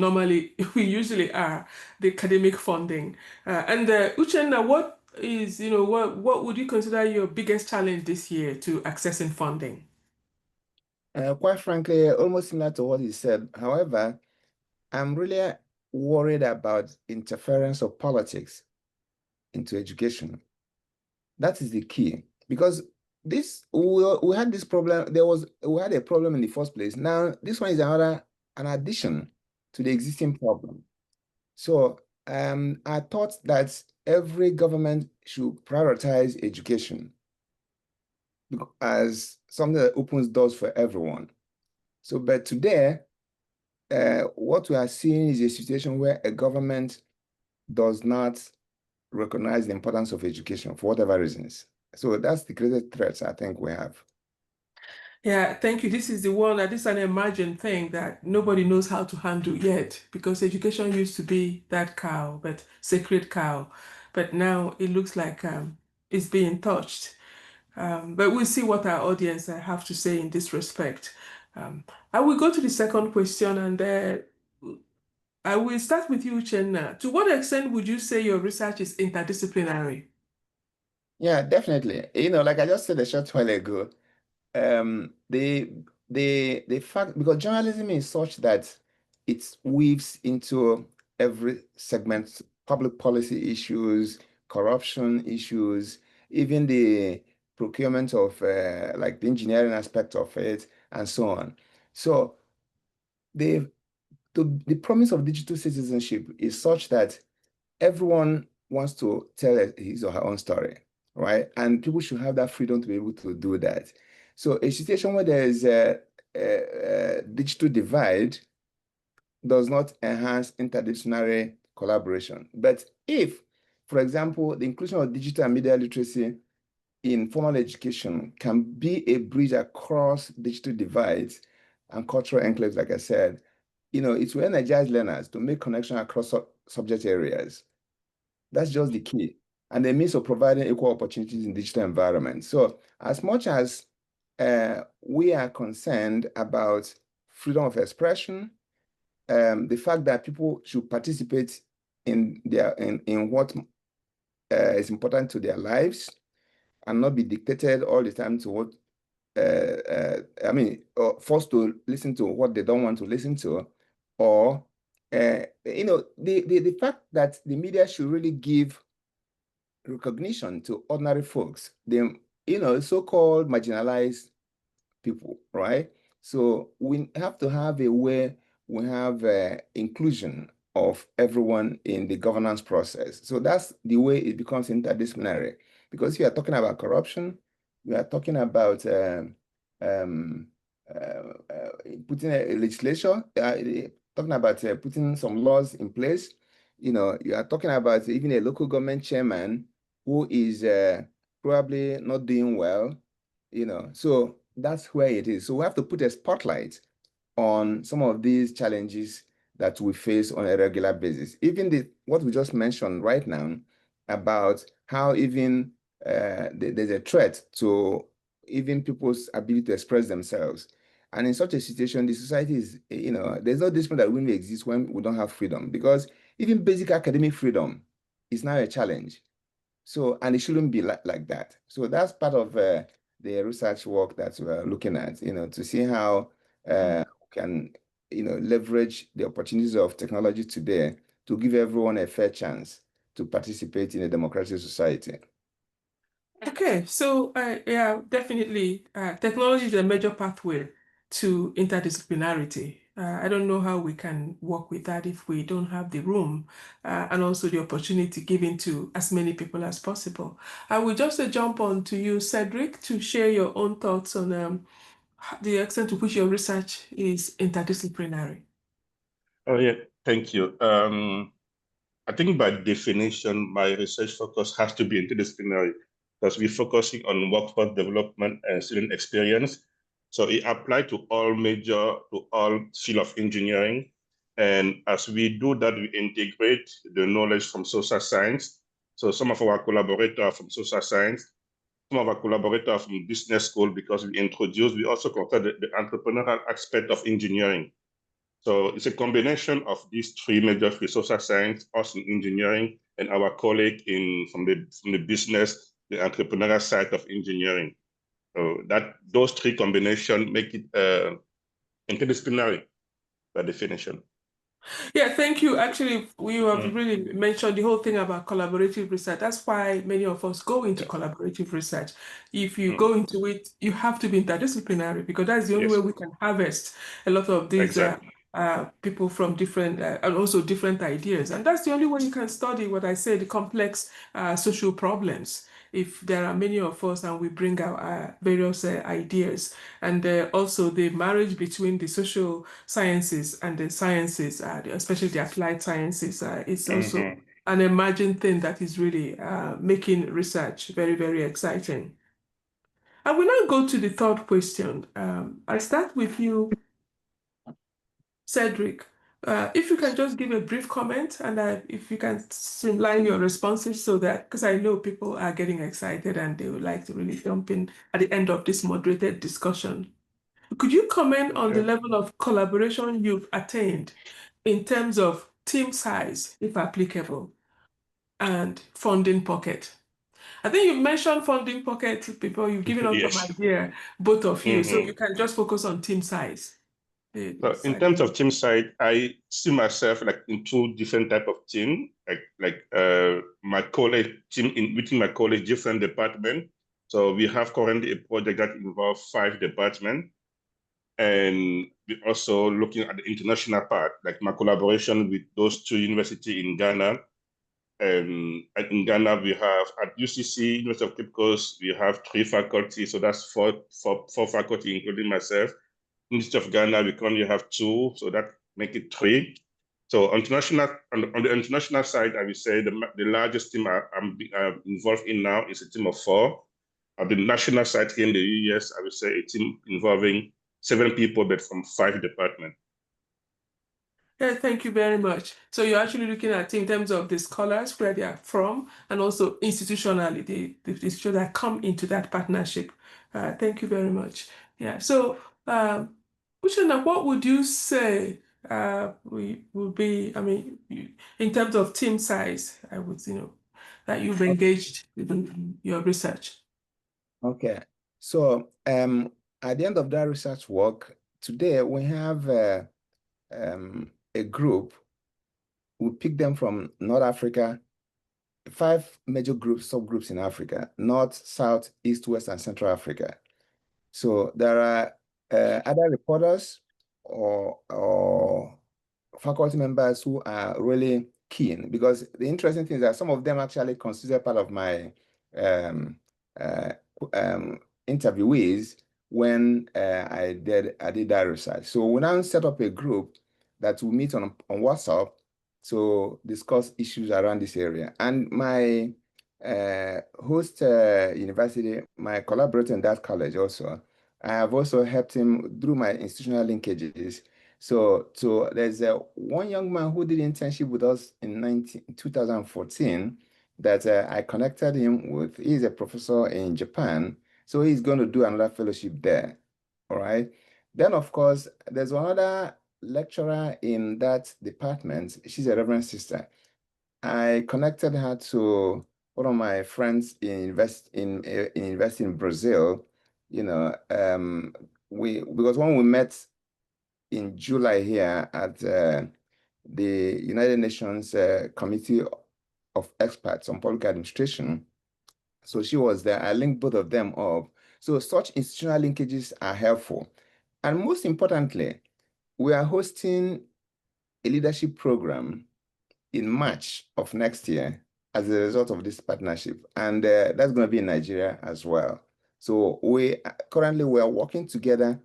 usually are, the academic funding. And Uchenna, what is, what would you consider your biggest challenge this year to accessing funding? Quite frankly, almost similar to what he said. However, I'm really worried about interference of politics into education. That is the key because we had this problem. We had a problem in the first place. Now this one is an addition to the existing problem. So I thought that every government should prioritize education as something that opens doors for everyone. So, but today, what we are seeing is a situation where a government does not recognize the importance of education for whatever reasons. So that's the greatest threat I think we have. Yeah, thank you. This is the one that is an emergent thing that nobody knows how to handle yet, because education used to be that cow, but sacred cow. But now it looks like it's being touched. But we'll see what our audience have to say in this respect. I will go to the second question, and I will start with you, Uchenna. To what extent would you say your research is interdisciplinary? Yeah, definitely. Like I just said a short while ago, the fact, because journalism is such that it weaves into every segment, public policy issues, corruption issues, even the procurement of like the engineering aspect of it, and so on. So the promise of digital citizenship is such that everyone wants to tell his or her own story, right? And people should have that freedom to be able to do that. So a situation where there is a digital divide does not enhance interdisciplinary collaboration. But if, for example, the inclusion of digital and media literacy in formal education can be a bridge across digital divides and cultural enclaves, like I said, it will energize learners to make connection across subject areas. That's just the key. And the means of providing equal opportunities in digital environments. So as much as we are concerned about freedom of expression, the fact that people should participate in what is important to their lives and not be dictated all the time to what forced to listen to what they don't want to listen to, or the fact that the media should really give recognition to ordinary folks, the so-called marginalized people, right? So we have to have a way we have inclusion of everyone in the governance process. So that's the way it becomes interdisciplinary. Because we are talking about corruption, we are talking about um, putting a legislation, talking about putting some laws in place. You are talking about even a local government chairman who is probably not doing well, so that's where it is. So we have to put a spotlight on some of these challenges that we face on a regular basis. Even what we just mentioned right now about how even there's a threat to even people's ability to express themselves. And in such a situation, the society is, there's no discipline that will exist when we don't have freedom, because even basic academic freedom is now a challenge. So, and it shouldn't be like that. So that's part of the research work that we're looking at, to see how we can, leverage the opportunities of technology today to give everyone a fair chance to participate in a democratic society. Okay, so yeah, definitely, technology is a major pathway to interdisciplinarity. I don't know how we can work with that if we don't have the room and also the opportunity given to as many people as possible. I will just jump on to you, Cedrick, to share your own thoughts on the extent to which your research is interdisciplinary. Oh, yeah, thank you. I think by definition, my research focus has to be interdisciplinary because we're focusing on workforce development and student experience. So it applies to all field of engineering. And as we do that, we integrate the knowledge from social science. So some of our collaborators are from social science, some of our collaborators are from business school, because we also consider the entrepreneurial aspect of engineering. So it's a combination of these three major fields: social science, us in engineering, and our colleague from the business, the entrepreneurial side of engineering. So those three combinations make it interdisciplinary by definition. Yeah, thank you. Actually, we have really mentioned the whole thing about collaborative research. That's why many of us go into collaborative research. If you go into it, you have to be interdisciplinary, because that's the only way we can harvest a lot of these people from different and also different ideas. And that's the only way you can study what I say, the complex social problems. If there are many of us and we bring our various ideas, and also the marriage between the social sciences and the sciences, especially the applied sciences, is also an emerging thing that is really making research very, very exciting. I will now go to the third question. I start with you, Cedric. If you can just give a brief comment, and if you can streamline your responses so that, because I know people are getting excited and they would like to really jump in at the end of this moderated discussion. Could you comment on the level of collaboration you've attained in terms of team size, if applicable, and funding pocket? I think you've mentioned funding pocket before. You've given us some idea, both of you, so you can just focus on team size. So in terms of team size, I see myself like in two different type of team, like my college team within my college, different department. So we have currently a project that involves 5 departments, and we're also looking at the international part, like my collaboration with those 2 universities in Ghana. And in Ghana, we have at UCC, University of Cape Coast, we have 3 faculties, so that's four faculty, including myself. Institute of Ghana, we currently have 2, so that make it 3. So on the international side, I would say the largest team I'm involved in now is a team of 4. On the national side here in the US, I would say a team involving 7 people, but from 5 departments. Yeah, thank you very much. So you're actually looking at in terms of the scholars, where they are from, and also institutionally, the institutions that come into that partnership. Thank you very much. Yeah. So, Uchenna, what would you say we would be? I mean, in terms of team size, I would, that you've engaged in your research. Okay. So, at the end of that research work, today we have a group. We pick them from North Africa, 5 major groups, subgroups in Africa: North, South, East, West, and Central Africa. So there are other reporters or faculty members who are really keen, because the interesting thing is that some of them actually consider part of my interviewees when I did that research. So we now set up a group that will meet on WhatsApp to discuss issues around this area. And my host university, my collaborator in that college also, I have also helped him through my institutional linkages. So there's one young man who did internship with us in 2014 that I connected him with. He's a professor in Japan, so he's going to do another fellowship there. All right. Then, of course, there's another lecturer in that department. She's a Reverend Sister. I connected her to one of my friends in university in Brazil. Because when we met in July here at the United Nations Committee of Experts on Public Administration, so she was there. I linked both of them up. So such institutional linkages are helpful. And most importantly, we are hosting a leadership program in March of next year as a result of this partnership. And that's going to be in Nigeria as well. So currently we are working together,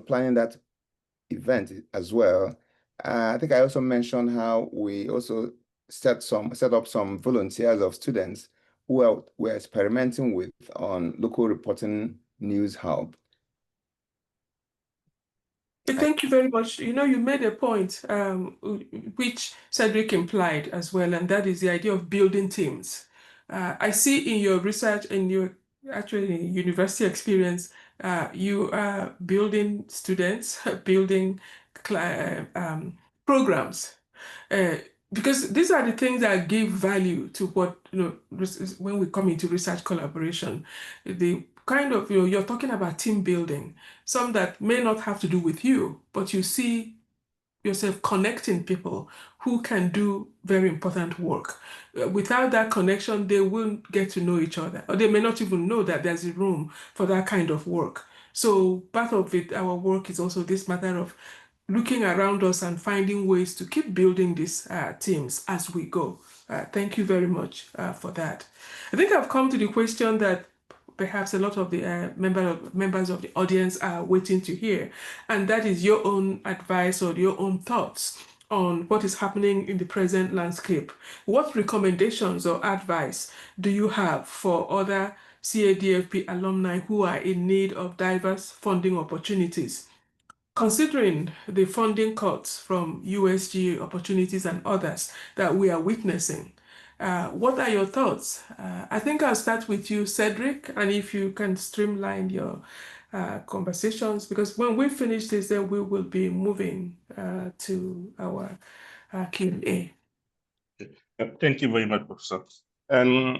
planning that event as well. I think I also mentioned how we also set up some volunteers of students who we're experimenting with on local reporting news hub. Thank you very much. You made a point which Cedric implied as well, and that is the idea of building teams. I see in your research and your actually university experience, you are building students, building programs. Because these are the things that give value to what, when we come into research collaboration, the kind of, you're talking about team building, some that may not have to do with you, but you see yourself connecting people who can do very important work. Without that connection, they won't get to know each other, or they may not even know that there's a room for that kind of work. So part of it, our work is also this matter of looking around us and finding ways to keep building these teams as we go. Thank you very much for that. I think I've come to the question that perhaps a lot of the members of the audience are waiting to hear, and that is your own advice or your own thoughts on what is happening in the present landscape. What recommendations or advice do you have for other CADFP alumni who are in need of diverse funding opportunities? Considering the funding cuts from USG opportunities and others that we are witnessing, what are your thoughts? I think I'll start with you, Cedric, and if you can streamline your conversations, because when we finish this, then we will be moving to our Q&A. Thank you very much, Professor. And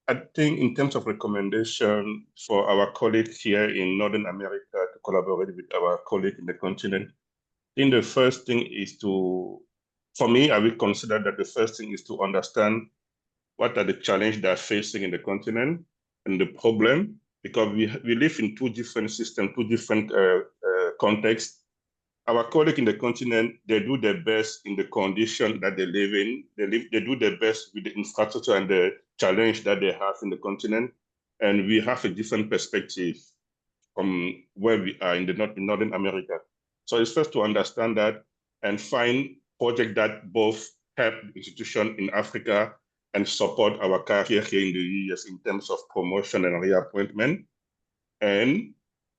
I think in terms of recommendation for our colleagues here in Northern America to collaborate with our colleagues in the continent, I think the first thing is for me, I will consider that the first thing is to understand what are the challenges they are facing in the continent and the problem, because we live in two different systems, two different contexts. Our colleagues in the continent, they do their best in the condition that they live in. They do their best with the infrastructure and the challenge that they have in the continent. And we have a different perspective from where we are in Northern America. So it's first to understand that and find projects that both help the institution in Africa and support our career here in the US in terms of promotion and reappointment, and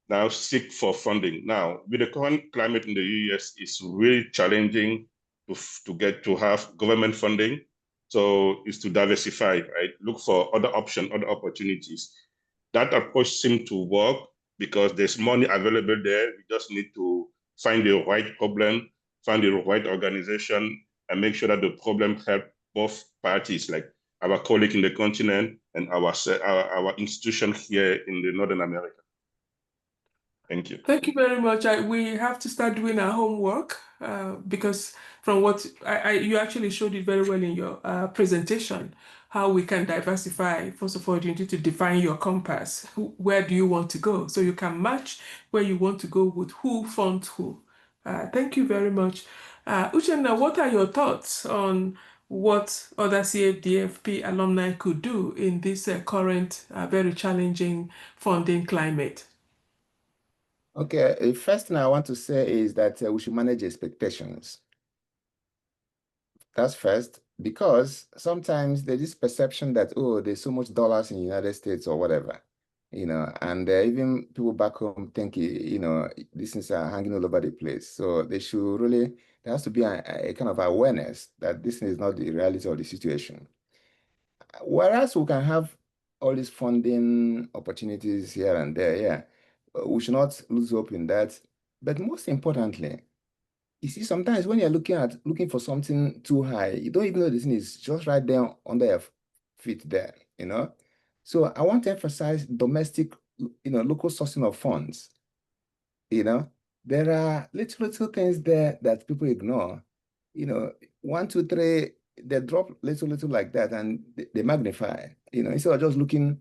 now seek for funding. Now, with the current climate in the US, it's really challenging to have government funding. So it's to diversify, right? Look for other options, other opportunities. That approach seems to work because there's money available there. We just need to find the right problem, find the right organization, and make sure that the problem helps both parties, like our colleague in the continent and our institution here in the Northern America. Thank you. Thank you very much. We have to start doing our homework because from what you actually showed it very well in your presentation, how we can diversify. First of all, you need to define your compass. Where do you want to go? So you can match where you want to go with who funds who. Thank you very much. Uchenna, what are your thoughts on what other CADFP alumni could do in this current very challenging funding climate? Okay, the first thing I want to say is that we should manage expectations. That's first, because sometimes there's this perception that, oh, there's so much dollars in the United States or whatever, and even people back home think, these things are hanging all over the place. So they should really, there has to be a kind of awareness that this is not the reality of the situation. Whereas we can have all these funding opportunities here and there, yeah, we should not lose hope in that. But most importantly, you see, sometimes when you're looking for something too high, you don't even know this thing is just right there under your feet there, So I want to emphasize domestic, local sourcing of funds. There are little things there that people ignore. 1, 2, 3, they drop little like that and they magnify. Instead of just looking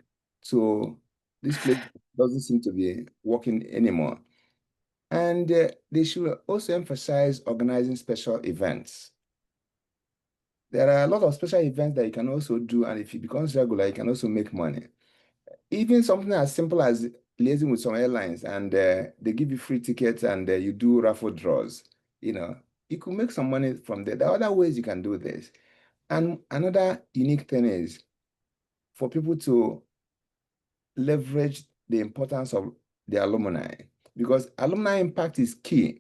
to this place doesn't seem to be working anymore. And they should also emphasize organizing special events. There are a lot of special events that you can also do, and if it becomes regular, you can also make money. Even something as simple as liaising with some airlines and they give you free tickets and you do raffle draws, you could make some money from there. There are other ways you can do this. And another unique thing is for people to leverage the importance of the alumni, because alumni impact is key.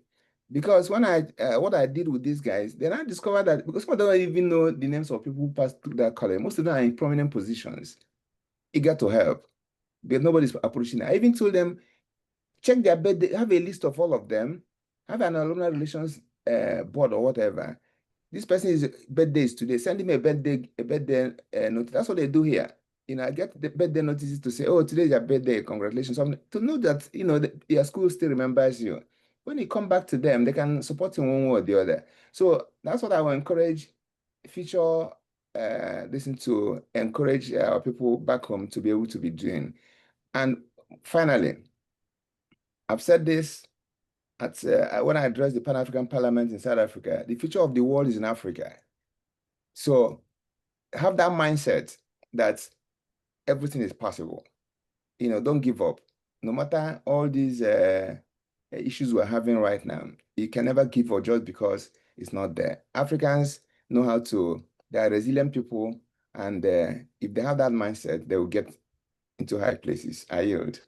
Because when what I did with these guys, then I discovered that because some don't even know the names of people who passed through that college, most of them are in prominent positions, eager to help, but nobody's approaching. I even told them, check their birthday, have a list of all of them, have an alumni relations board or whatever. This person's birthday is today. Send him a birthday notice. That's what they do here. I get the birthday notices to say, oh, today's your birthday, congratulations. To know that, your school still remembers you. When you come back to them, they can support you one way or the other. So that's what I will encourage future to encourage our people back home to be able to be doing. And finally, I've said this, when I addressed the Pan-African Parliament in South Africa, the future of the world is in Africa. So have that mindset that everything is possible. Don't give up. No matter all these issues we're having right now, you can never give up just because it's not there. Africans know how to, they are resilient people, and if they have that mindset, they will get into high places. I yield.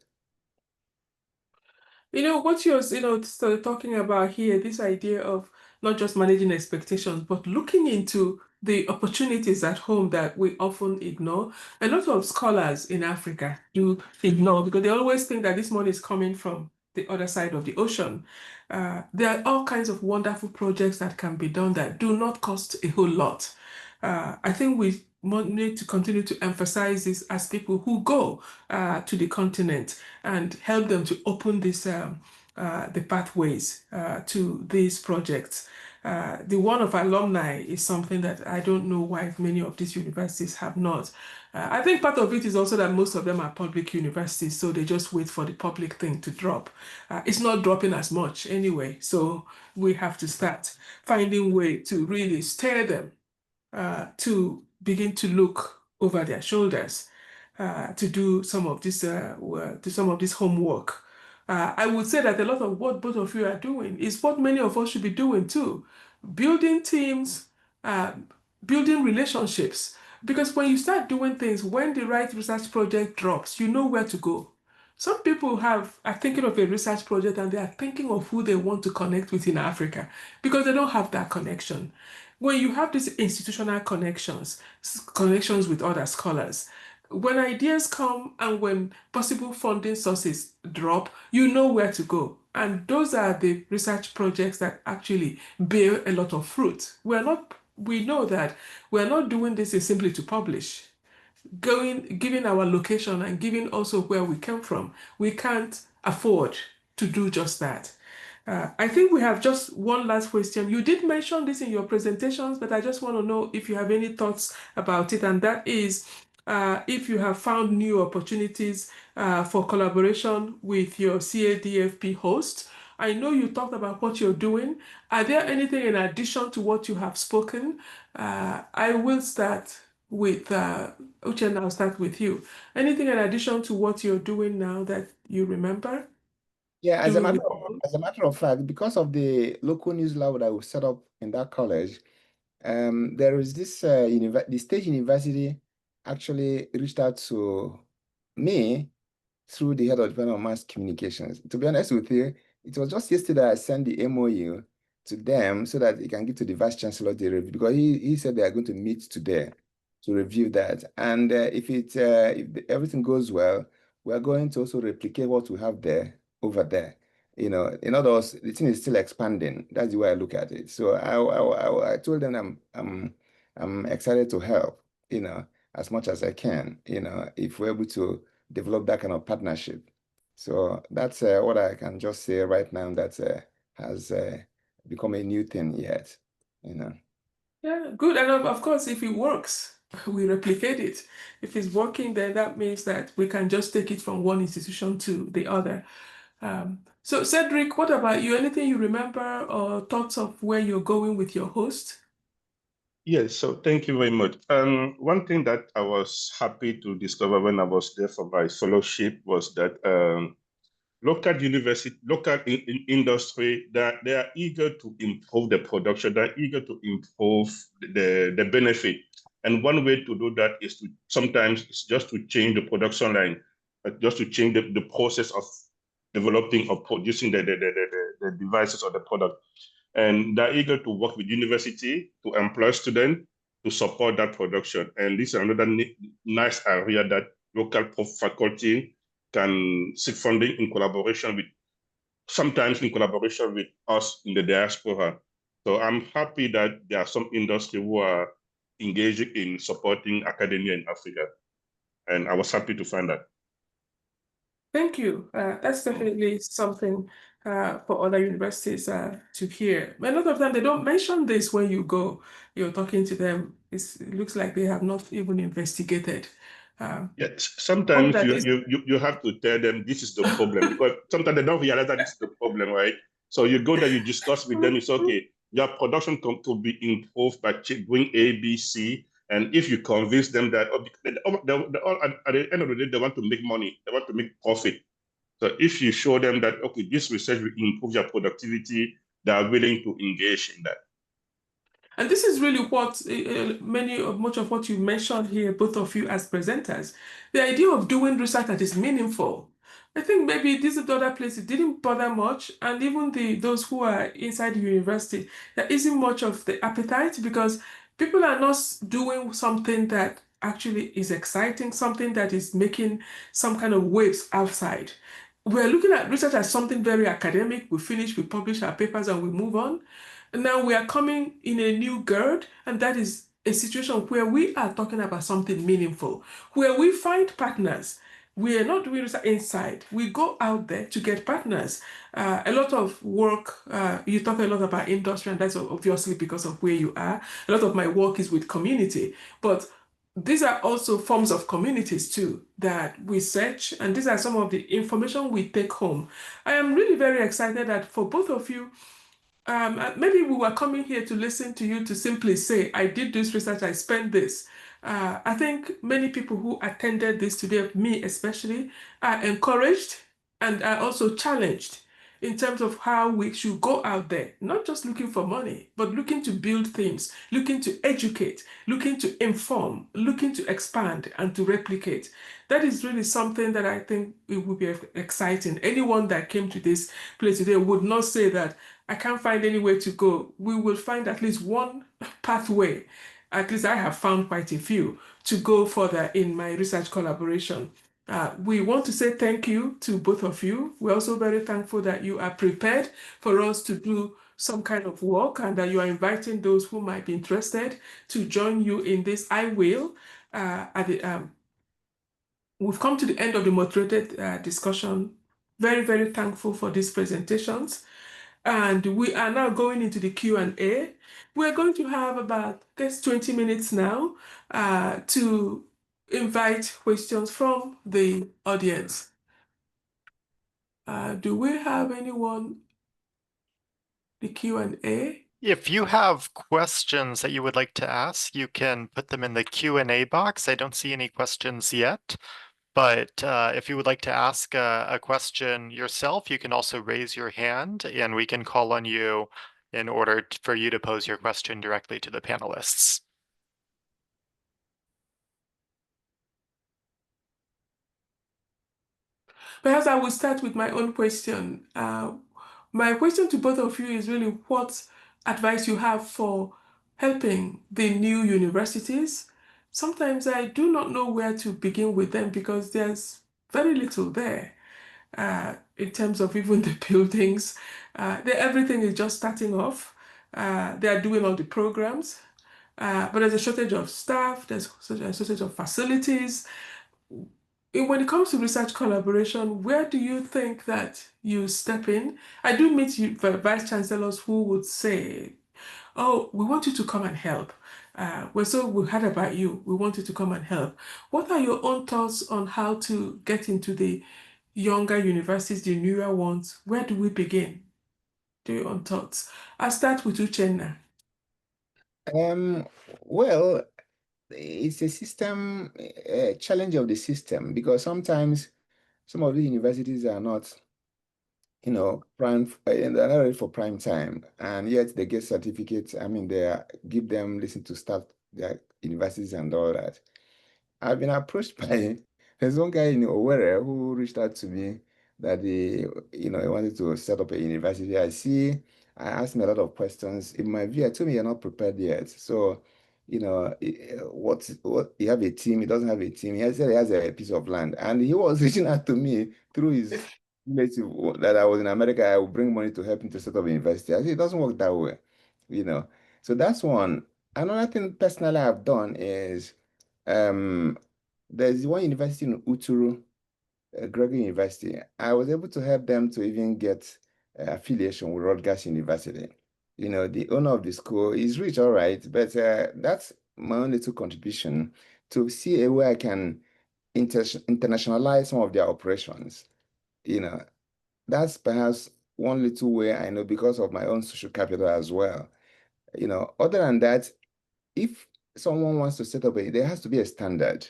What you're, started talking about here, this idea of not just managing expectations, but looking into the opportunities at home that we often ignore. A lot of scholars in Africa do ignore because they always think that this money is coming from the other side of the ocean. There are all kinds of wonderful projects that can be done that do not cost a whole lot. I think we need to continue to emphasize this as people who go to the continent and help them to open this the pathways to these projects. The one of alumni is something that I don't know why many of these universities have not. I think part of it is also that most of them are public universities, so they just wait for the public thing to drop. It's not dropping as much anyway, so we have to start finding way to really steer them to begin to look over their shoulders to do some of this homework. I would say that a lot of what both of you are doing is what many of us should be doing too, building teams, building relationships. Because when you start doing things, when the right research project drops, you know where to go. Some people are thinking of a research project and they are thinking of who they want to connect with in Africa because they don't have that connection. When you have these institutional connections with other scholars, when ideas come and when possible funding sources drop, you know where to go. And those are the research projects that actually bear a lot of fruit. We know that we're not doing this simply to publish. Giving our location and giving also where we came from, we can't afford to do just that. I think we have just one last question. You did mention this in your presentations, but I just want to know if you have any thoughts about it, and that is if you have found new opportunities for collaboration with your CADFP host. I know you talked about what you're doing. Are there anything in addition to what you have spoken? I will start with Uchenna, I'll start with you. Anything in addition to what you're doing now that you remember? Yeah, as a Doing matter of fact, because of the local news lab that we set up in that college, there is this the State University actually reached out to me through the head of Department of Mass Communications. To be honest with you, it was just yesterday I sent the MOU to them so that he can give to the Vice Chancellor the review, because he said they are going to meet today to review that. And if everything goes well, we are going to also replicate what we have there over there. In other words, the thing is still expanding. That's the way I look at it. So I told them I'm excited to help, as much as I can, if we're able to develop that kind of partnership. So that's what I can just say right now that has become a new thing yet, Yeah, good. And of course, if it works, we replicate it. If it's working, then that means that we can just take it from one institution to the other. So Cedrick, what about you? Anything you remember or thoughts of where you're going with your host? Yes, so thank you very much. One thing that I was happy to discover when I was there for my fellowship was that local industry, that they are eager to improve the production, they're eager to improve the benefit. And one way to do that is to sometimes it's just to change the production line, just to change the process of developing or producing the devices or the product. And they're eager to work with university to employ students to support that production. And this is another nice area that local faculty can seek funding sometimes in collaboration with us in the diaspora. So I'm happy that there are some industry who are engaging in supporting academia in Africa. And I was happy to find that. Thank you. That's definitely something for other universities to hear. A lot of them, they don't mention this when you're talking to them. It looks like they have not even investigated. Yes, sometimes you have to tell them this is the problem, because sometimes they don't realize that this is the problem, right? So you go there, you discuss with them, it's okay, your production could be improved by doing A, B, C. And if you convince them that at the end of the day, they want to make money, they want to make profit. So if you show them that, okay, this research will improve your productivity, they are willing to engage in that. And this is really what much of what you mentioned here, both of you as presenters, the idea of doing research that is meaningful. I think maybe this is the other place it didn't bother much, and even those who are inside the university, there isn't much of the appetite because people are not doing something that actually is exciting, something that is making some kind of waves outside. We're looking at research as something very academic. We finish, we publish our papers, and we move on. And now we are coming in a new gird, and that is a situation where we are talking about something meaningful, where we find partners. We are not doing research inside. We go out there to get partners. A lot of work, you talk a lot about industry, and that's obviously because of where you are. A lot of my work is with community, but these are also forms of communities too that we search, and these are some of the information we take home. I am really very excited that for both of you, maybe we were coming here to listen to you to simply say, I did this research, I spent this. I think many people who attended this today, me especially, are encouraged and are also challenged in terms of how we should go out there, not just looking for money, but looking to build things, looking to educate, looking to inform, looking to expand and to replicate. That is really something that I think it would be exciting. Anyone that came to this place today would not say that I can't find any way to go. We will find at least one pathway. At least I have found quite a few to go further in my research collaboration. We want to say thank you to both of you. We're also very thankful that you are prepared for us to do some kind of work and that you are inviting those who might be interested to join you in this. I will. We've come to the end of the moderated discussion. Very, very thankful for these presentations. And we are now going into the Q&A. We're going to have about, I guess, 20 minutes now to invite questions from the audience. Do we have anyone? The Q&A? If you have questions that you would like to ask, you can put them in the Q&A box. I don't see any questions yet. But if you would like to ask a question yourself, you can also raise your hand and we can call on you in order for you to pose your question directly to the panelists. Perhaps I will start with my own question. My question to both of you is really what advice you have for helping the new universities. Sometimes I do not know where to begin with them because there's very little there in terms of even the buildings. Everything is just starting off. They are doing all the programs, but there's a shortage of staff, there's a shortage of facilities. When it comes to research collaboration, where do you think that you step in? I do meet vice chancellors who would say, oh, we want you to come and help. We heard about you. We want you to come and help. What are your own thoughts on how to get into the younger universities, the newer ones? Where do we begin? Do your own thoughts. I'll start with Uchenna. Well, it's a system, a challenge of the system, because sometimes some of the universities are not, they're not ready for prime time, and yet they get certificates. I mean, give them listen to start their universities and all that. I've been approached by there's one guy in Owerri who reached out to me that he wanted to set up a university. I asked him a lot of questions. In my view, I told me you're not prepared yet. So, what you have a team, he doesn't have a team. He said he has a piece of land. And he was reaching out to me through his relative that I was in America. I would bring money to help him to set up a university. I said it doesn't work that way, So that's one. Another thing personally I've done is there's one university in Uturu, Gregory University. I was able to help them to even get affiliation with Rutgers University. The owner of the school is rich, all right, but that's my only little contribution to see a way I can internationalize some of their operations. That's perhaps one little way I know because of my own social capital as well. Other than that, if someone wants to set up there has to be a standard,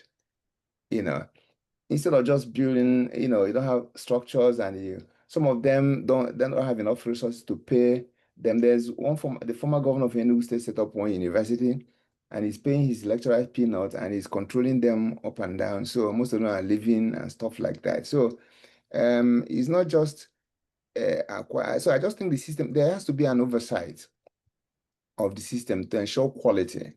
instead of just building, you don't have structures and some of them don't have enough resources to pay them. There's the former governor of Enugu State set up one university and he's paying his lecturers peanuts and he's controlling them up and down. So most of them are living and stuff like that. So it's not just so I just think the system, there has to be an oversight of the system to ensure quality.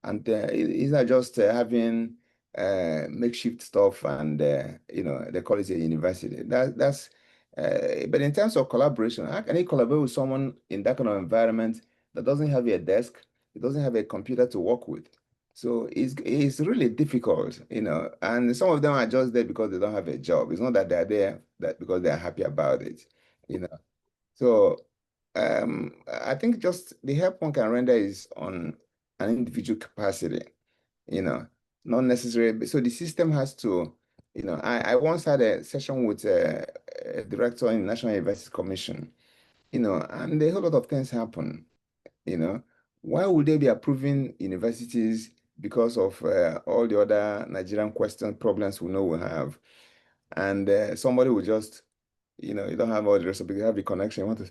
And it's not just having makeshift stuff and they call it a university. But in terms of collaboration, how can you collaborate with someone in that kind of environment that doesn't have a desk, it doesn't have a computer to work with? So it's really difficult, and some of them are just there because they don't have a job. It's not that they're there because they're happy about it, So I think just the help one can render is on an individual capacity, not necessarily. So the system has to, I once had a session with a director in National University Commission, and a whole lot of things happen, Why would they be approving universities because of all the other Nigerian problems we know we have? And somebody will just, you don't have all the rest of it, you have the connection, you want to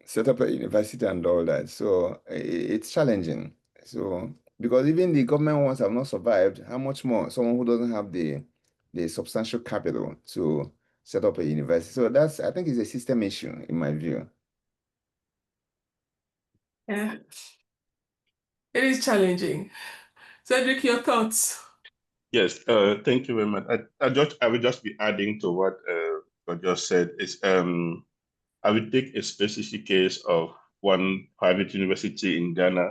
set up a university and all that. So it's challenging. So because even the government ones have not survived, how much more someone who doesn't have the substantial capital to set up a university? So I think it's a system issue in my view. Yeah, it is challenging. Cedrick, your thoughts? Yes, thank you very much. I will just be adding to what just said. I will take a specific case of one private university in Ghana.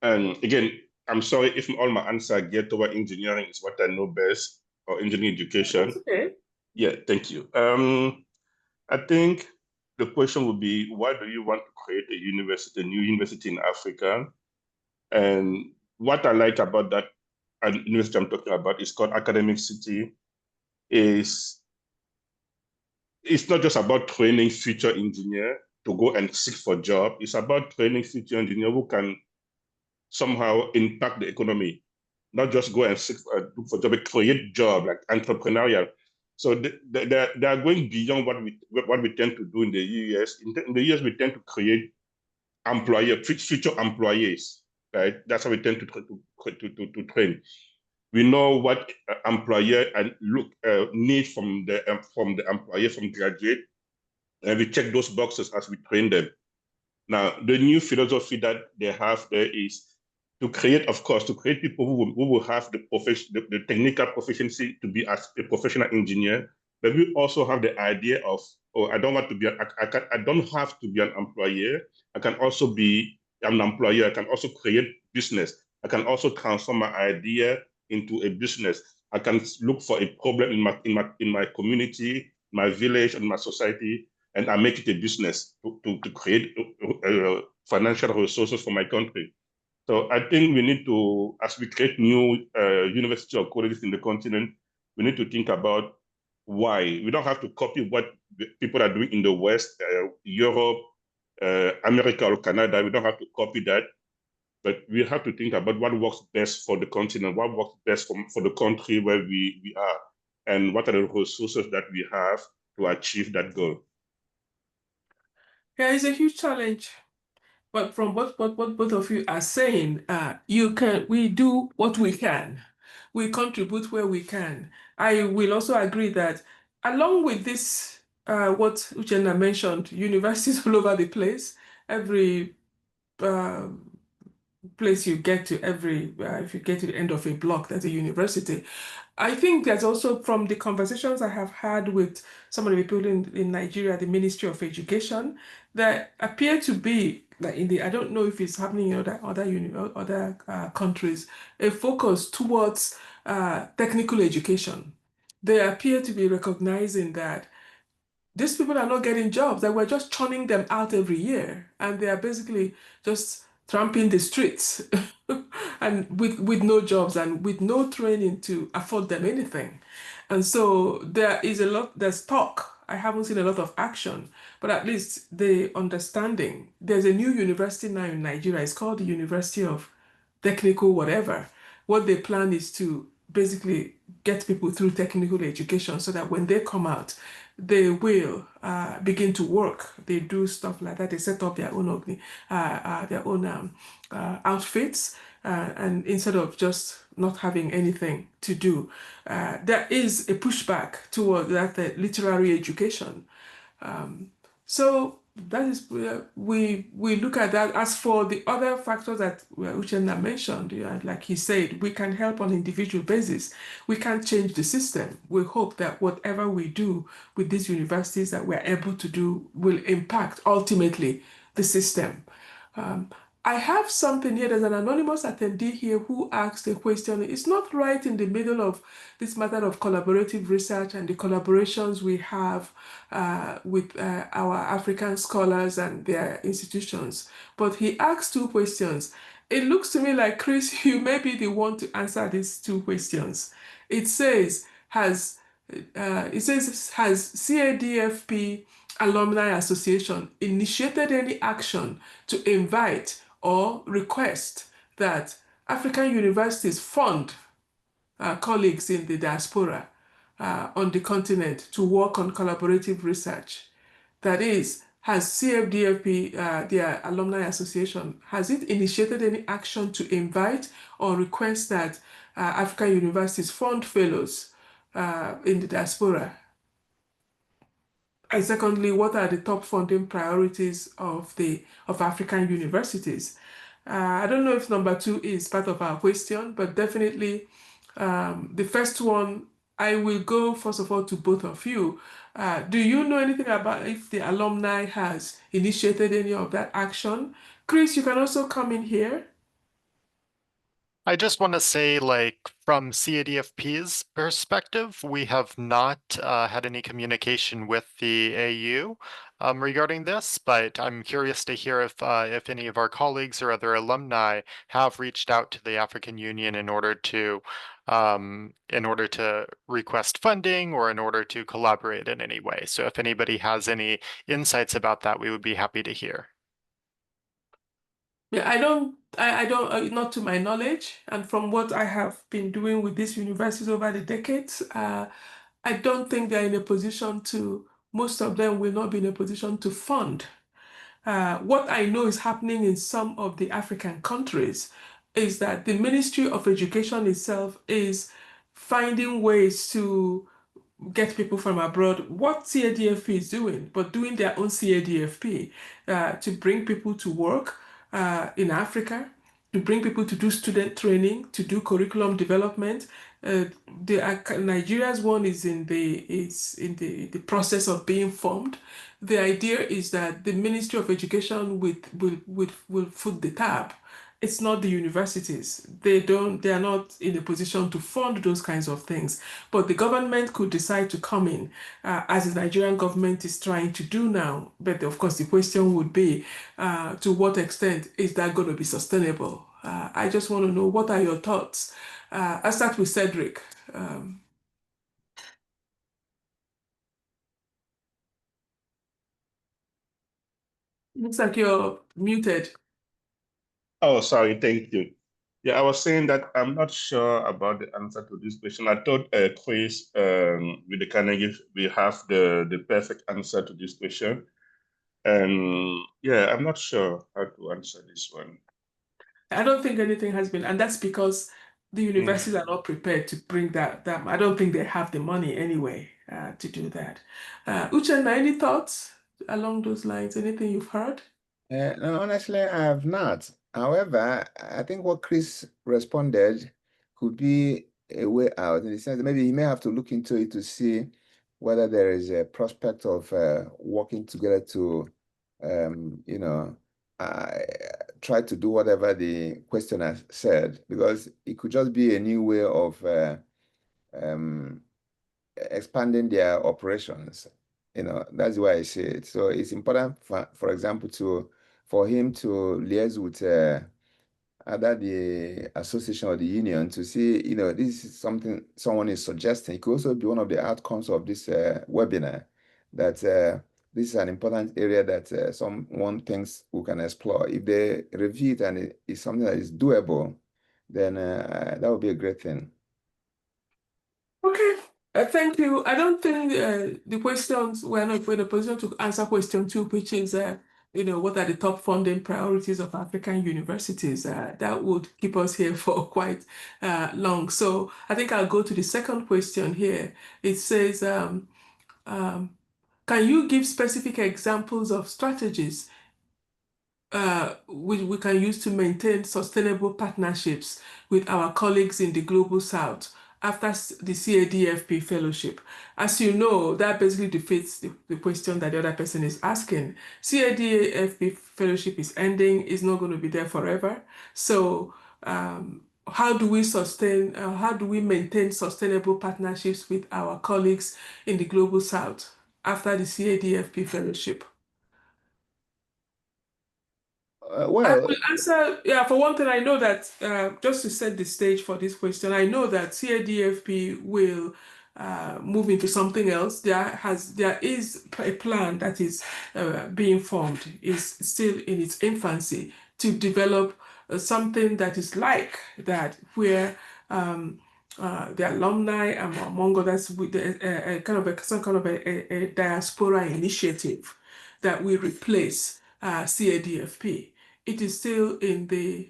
And again, I'm sorry if all my answer get toward engineering is what I know best, or engineering education. That's okay. Yeah, thank you. I think the question would be, why do you want to create a new university in Africa? And what I like about that university I'm talking about is called Academic City. It's not just about training future engineer to go and seek for job. It's about training future engineer who can somehow impact the economy, not just go and look for job, but create job, like entrepreneurial. So they are going beyond what we tend to do in the US. In the US, we tend to create future employees, right? That's how we tend to train. We know what employer and need from the employer from graduate, and we check those boxes as we train them. Now, the new philosophy that they have there is to create people who will have the technical proficiency to be as a professional engineer, but we also have the idea of, I don't want to be, I don't have to be an employer. I can also be an employer. I can also create business. I can also transform my idea into a business. I can look for a problem in my community, my village, and my society, and I make it a business to create financial resources for my country. So I think we need to, as we create new university or colleges in the continent, we need to think about why. We don't have to copy what people are doing in the West, Europe, America, or Canada. We don't have to copy that. But we have to think about what works best for the continent, what works best for the country where we are, and what are the resources that we have to achieve that goal. Yeah, it's a huge challenge. But from what both of you are saying, we do what we can. We contribute where we can. I will also agree that along with this, what Uchenna mentioned, universities all over the place, every place you get to, if you get to the end of a block, that's a university. I think there's also, from the conversations I have had with some of the people in Nigeria, the Ministry of Education, there appear to be, like I don't know if it's happening in other countries, a focus towards technical education. They appear to be recognizing that these people are not getting jobs, that we're just churning them out every year, and they are basically just tramping the streets and with no jobs and with no training to afford them anything. And so there's talk I haven't seen a lot of action, but at least the understanding. There's a new university now in Nigeria. It's called the University of Technical whatever. What they plan is to basically get people through technical education so that when they come out, they will begin to work. They do stuff like that. They set up their own outfits, and instead of just not having anything to do, there is a pushback toward that literary education. So that is we look at that. As for the other factors that Uchenna mentioned, like he said, we can help on individual basis. We can't change the system. We hope that whatever we do with these universities that we're able to do will impact ultimately the system. I have something here. There's an anonymous attendee here who asked a question. It's not right in the middle of this matter of collaborative research and the collaborations we have with our African scholars and their institutions. But he asked two questions. It looks to me like, Chris, you may be the one to answer these two questions. It says, has CADFP Alumni Association initiated any action to invite or request that African universities fund colleagues in the diaspora on the continent to work on collaborative research? That is, has CFDFP, their Alumni Association, has it initiated any action to invite or request that African universities fund fellows in the diaspora? And secondly, what are the top funding priorities of African universities? I don't know if number two is part of our question, but definitely the first one, I will go first of all to both of you. Do you know anything about if the alumni has initiated any of that action? Chris, you can also come in here. I just want to say, like, from CADFP's perspective, we have not had any communication with the AU regarding this, but I'm curious to hear if any of our colleagues or other alumni have reached out to the African Union in order to request funding or in order to collaborate in any way. So if anybody has any insights about that, we would be happy to hear. Yeah, I don't, not to my knowledge, and from what I have been doing with these universities over the decades, I don't think they're in a position to, most of them will not be in a position to fund. What I know is happening in some of the African countries is that the Ministry of Education itself is finding ways to get people from abroad, what CADFP is doing, but doing their own CADFP to bring people to work in Africa, to bring people to do student training, to do curriculum development. Nigeria's one is in the process of being formed. The idea is that the Ministry of Education will foot the tab. It's not the universities. They are not in a position to fund those kinds of things. But the government could decide to come in, as the Nigerian government is trying to do now. But of course, the question would be, to what extent is that going to be sustainable? I just want to know, what are your thoughts? I'll start with Cedrick. Looks like you're muted. Oh, sorry, thank you. Yeah, I was saying that I'm not sure about the answer to this question. I thought Chris with the Carnegie, we have the perfect answer to this question. And yeah, I'm not sure how to answer this one. I don't think anything has been, and that's because the universities are not prepared to bring that. I don't think they have the money anyway to do that. Uchenna, any thoughts along those lines? Anything you've heard? No, honestly, I have not. However, I think what Chris responded could be a way out, in the sense that maybe he may have to look into it to see whether there is a prospect of working together to, try to do whatever the questioner said, because it could just be a new way of expanding their operations. That's why I say it. So it's important, for example, for him to liaise with either the association or the union to see, this is something someone is suggesting. It could also be one of the outcomes of this webinar, that this is an important area that someone thinks we can explore. If they review it and it is something that is doable, then that would be a great thing. Okay, thank you. I don't think the questions, we're not in a position to answer question 2, which is, what are the top funding priorities of African universities? That would keep us here for quite long. So I think I'll go to the second question here. It says, can you give specific examples of strategies which we can use to maintain sustainable partnerships with our colleagues in the Global South after the CADFP Fellowship? As you know, that basically defeats the question that the other person is asking. CADFP Fellowship is ending, it's not going to be there forever. So how do we maintain sustainable partnerships with our colleagues in the Global South after the CADFP Fellowship? I will answer, for one thing, I know that, just to set the stage for this question, I know that CADFP will move into something else. There is a plan that is being formed, is still in its infancy, to develop something that is like that, where the alumni, among others, with some kind of a diaspora initiative that will replace CADFP. It is still in the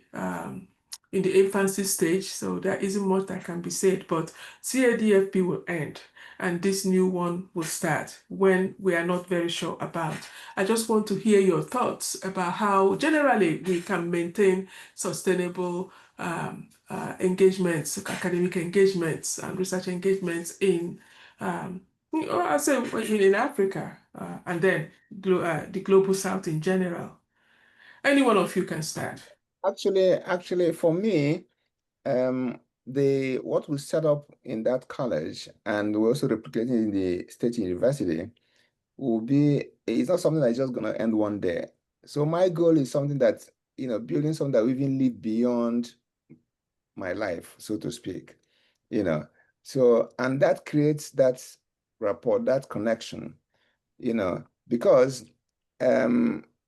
infancy stage, so there isn't much that can be said, but CADFP will end and this new one will start when we are not very sure about. I just want to hear your thoughts about how generally we can maintain sustainable engagements, academic engagements and research engagements in I say in Africa and then the Global South in general. Any one of you can start. Actually, for me, what we set up in that college and we also replicating in the state university will be, it's not something that's just going to end one day. So my goal is something that, building something that will even live beyond my life, so to speak, So, and that creates that rapport, that connection, because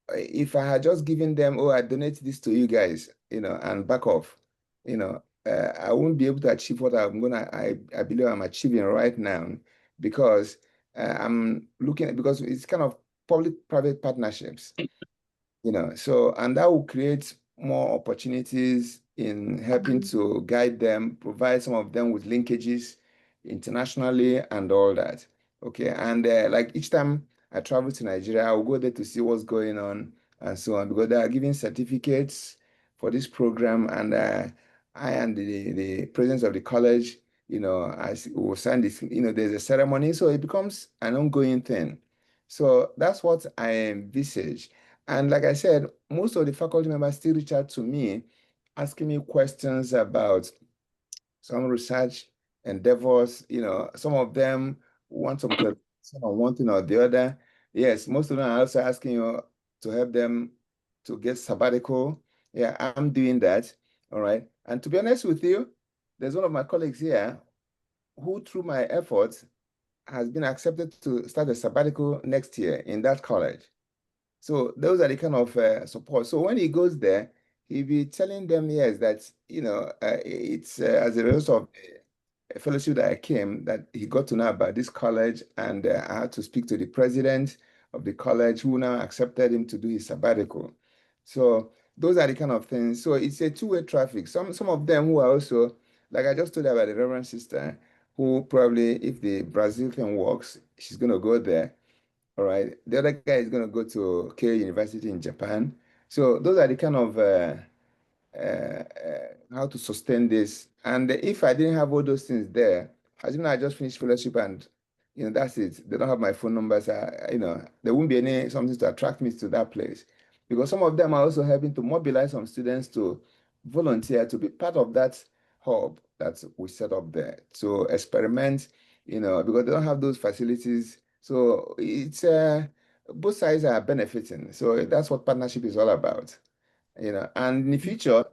if I had just given them, I donate this to you guys, and back off, I won't be able to achieve what I believe I'm achieving right now, because I'm looking at, because it's kind of public-private partnerships, so, and that will create more opportunities in helping to guide them, provide some of them with linkages internationally and all that. Okay, and like each time I travel to Nigeria, I'll go there to see what's going on and so on, because they are giving certificates for this program, and I and the president of the college, as will sign this, there's a ceremony, so it becomes an ongoing thing. So that's what I envisage. And like I said, most of the faculty members still reach out to me, asking me questions about some research endeavors. Some of them want some clarification on one thing or the other. Yes, most of them are also asking you to help them to get sabbatical. Yeah, I'm doing that. All right. And to be honest with you, there's one of my colleagues here who, through my efforts, has been accepted to start a sabbatical next year in that college. So those are the kind of support. So when he goes there, he'll be telling them, yes, that, it's as a result of a fellowship that I came, that he got to know about this college, and I had to speak to the president of the college, who now accepted him to do his sabbatical. So those are the kind of things. So it's a two-way traffic. Some of them who are also, like I just told you about the Reverend Sister, who probably, if the Brazil thing works, she's going to go there. All right. The other guy is going to go to Keio University in Japan. So those are the kind of how to sustain this. And if I didn't have all those things there, as you know, I just finished fellowship and, that's it. They don't have my phone numbers. There won't be any something to attract me to that place. Because some of them are also helping to mobilize some students to volunteer to be part of that hub that we set up there to experiment, because they don't have those facilities. So it's both sides are benefiting. So that's what partnership is all about. And in the future,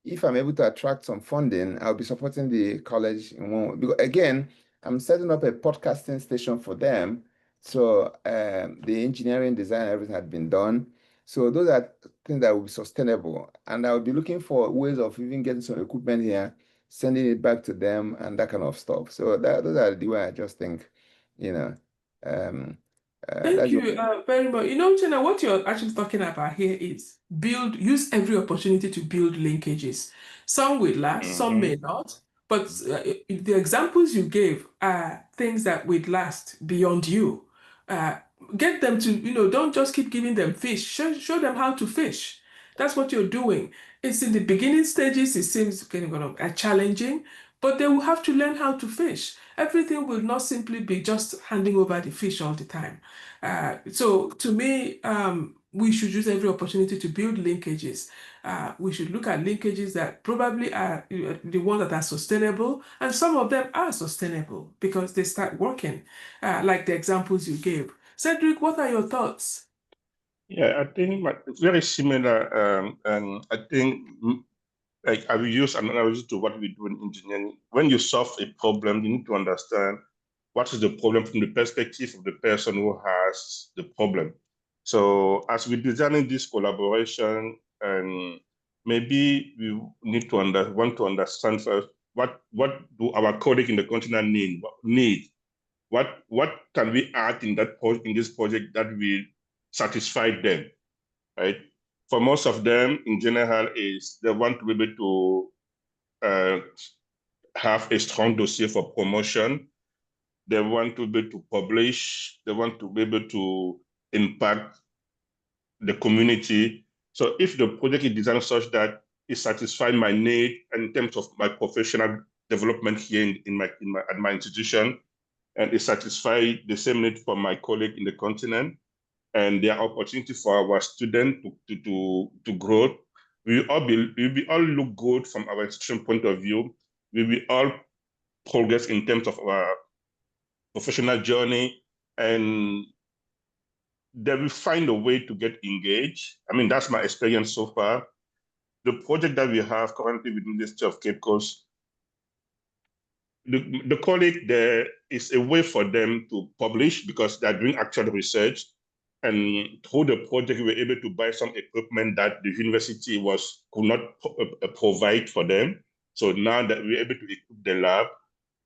if I'm able to attract some funding, I'll be supporting the college in one, because again, I'm setting up a podcasting station for them So the engineering design, everything had been done. So those are things that will be sustainable. And I'll be looking for ways of even getting some equipment here, sending it back to them and that kind of stuff. So those are the way I just think, you know, Thank that's you very much. You know, Uchenna, what you're actually talking about here is use every opportunity to build linkages. Some will last, some may not, but the examples you gave are things that would last beyond you. Get them to, don't just keep giving them fish. Show them how to fish. That's what you're doing. It's in the beginning stages, it seems kind of challenging, but they will have to learn how to fish. Everything will not simply be just handing over the fish all the time. So to me, we should use every opportunity to build linkages. We should look at linkages that probably are the ones that are sustainable, and some of them are sustainable because they start working, like the examples you gave. Cedrick, what are your thoughts? Yeah, I think it's very similar, and I think like I will use an analogy to what we do in engineering. When you solve a problem, you need to understand what is the problem from the perspective of the person who has the problem. So as we're designing this collaboration, and maybe we need to want to understand first what do our colleagues in the continent need? What can we add in this project that will satisfy them, right? For most of them, in general, is they want to be able to have a strong dossier for promotion. They want to be able to publish. They want to be able to impact the community. So if the project is designed such that it satisfies my need in terms of my professional development here at my institution, and it satisfies the same need for my colleague in the continent, and there are opportunities for our students to grow. We will all look good from our institution point of view. We will all progress in terms of our professional journey, and they will find a way to get engaged. I mean, that's my experience so far. The project that we have currently with the University of Cape Coast, the colleague, there is a way for them to publish because they're doing actual research. And through the project, we were able to buy some equipment that the university could not provide for them. So now that we're able to equip the lab,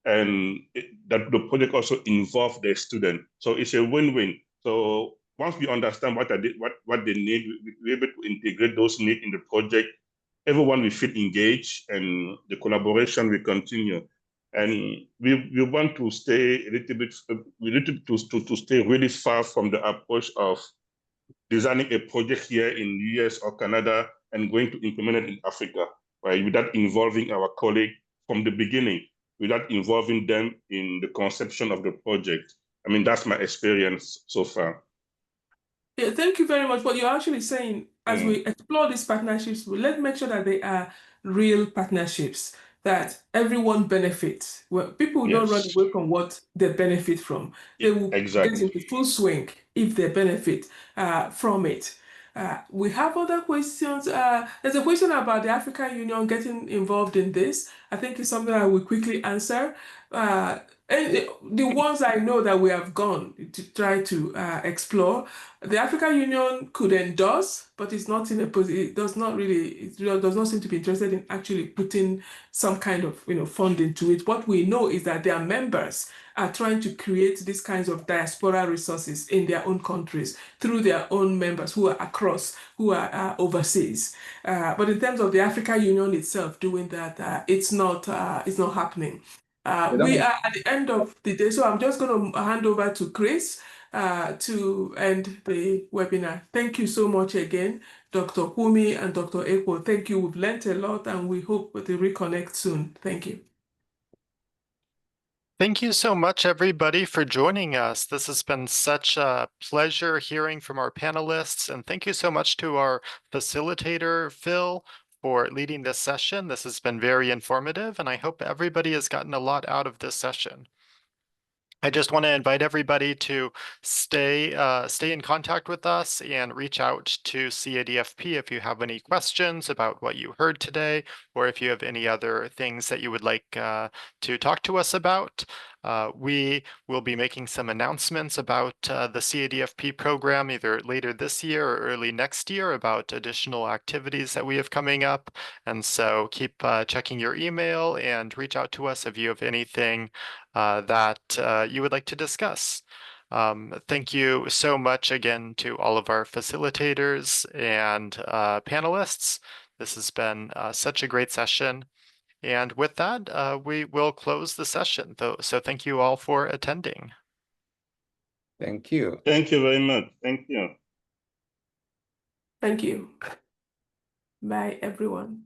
and that the project also involves the student. So it's a win-win. So once we understand what they need, we're able to integrate those needs in the project. Everyone will feel engaged, and the collaboration will continue. And we want to stay a little bit, to stay really far from the approach of designing a project here in the US or Canada and going to implement it in Africa, right? Without involving our colleague from the beginning, without involving them in the conception of the project. I mean, that's my experience so far. Yeah, thank you very much. What you're actually saying, as we explore these partnerships, let's make sure that they are real partnerships, that everyone benefits. Well, people will not run away from what they benefit from. They will get into full swing if they benefit from it. We have other questions. There's a question about the African Union getting involved in this. I think it's something I will quickly answer. And the ones I know that we have gone to try to explore, the African Union could endorse, but it's not in a position. It does not seem to be interested in actually putting some kind of fund into it. What we know is that their members are trying to create these kinds of diaspora resources in their own countries through their own members who are overseas. But in terms of the African Union itself doing that, it's not happening. We are at the end of the day, so I'm just going to hand over to Chris to end the webinar. Thank you so much again, Dr. Kwuimy and Dr. Ekwo. Thank you. We've learned a lot, and we hope to reconnect soon. Thank you. Thank you so much, everybody, for joining us. This has been such a pleasure hearing from our panelists, and thank you so much to our facilitator, Phil, for leading this session. This has been very informative, and I hope everybody has gotten a lot out of this session. I just want to invite everybody to stay in contact with us and reach out to CADFP if you have any questions about what you heard today, or if you have any other things that you would like to talk to us about. We will be making some announcements about the CADFP program either later this year or early next year about additional activities that we have coming up. And so keep checking your email and reach out to us if you have anything that you would like to discuss. Thank you so much again to all of our facilitators and panelists. This has been such a great session. And with that, we will close the session. So thank you all for attending. Thank you. Thank you very much. Thank you. Thank you. Bye, everyone.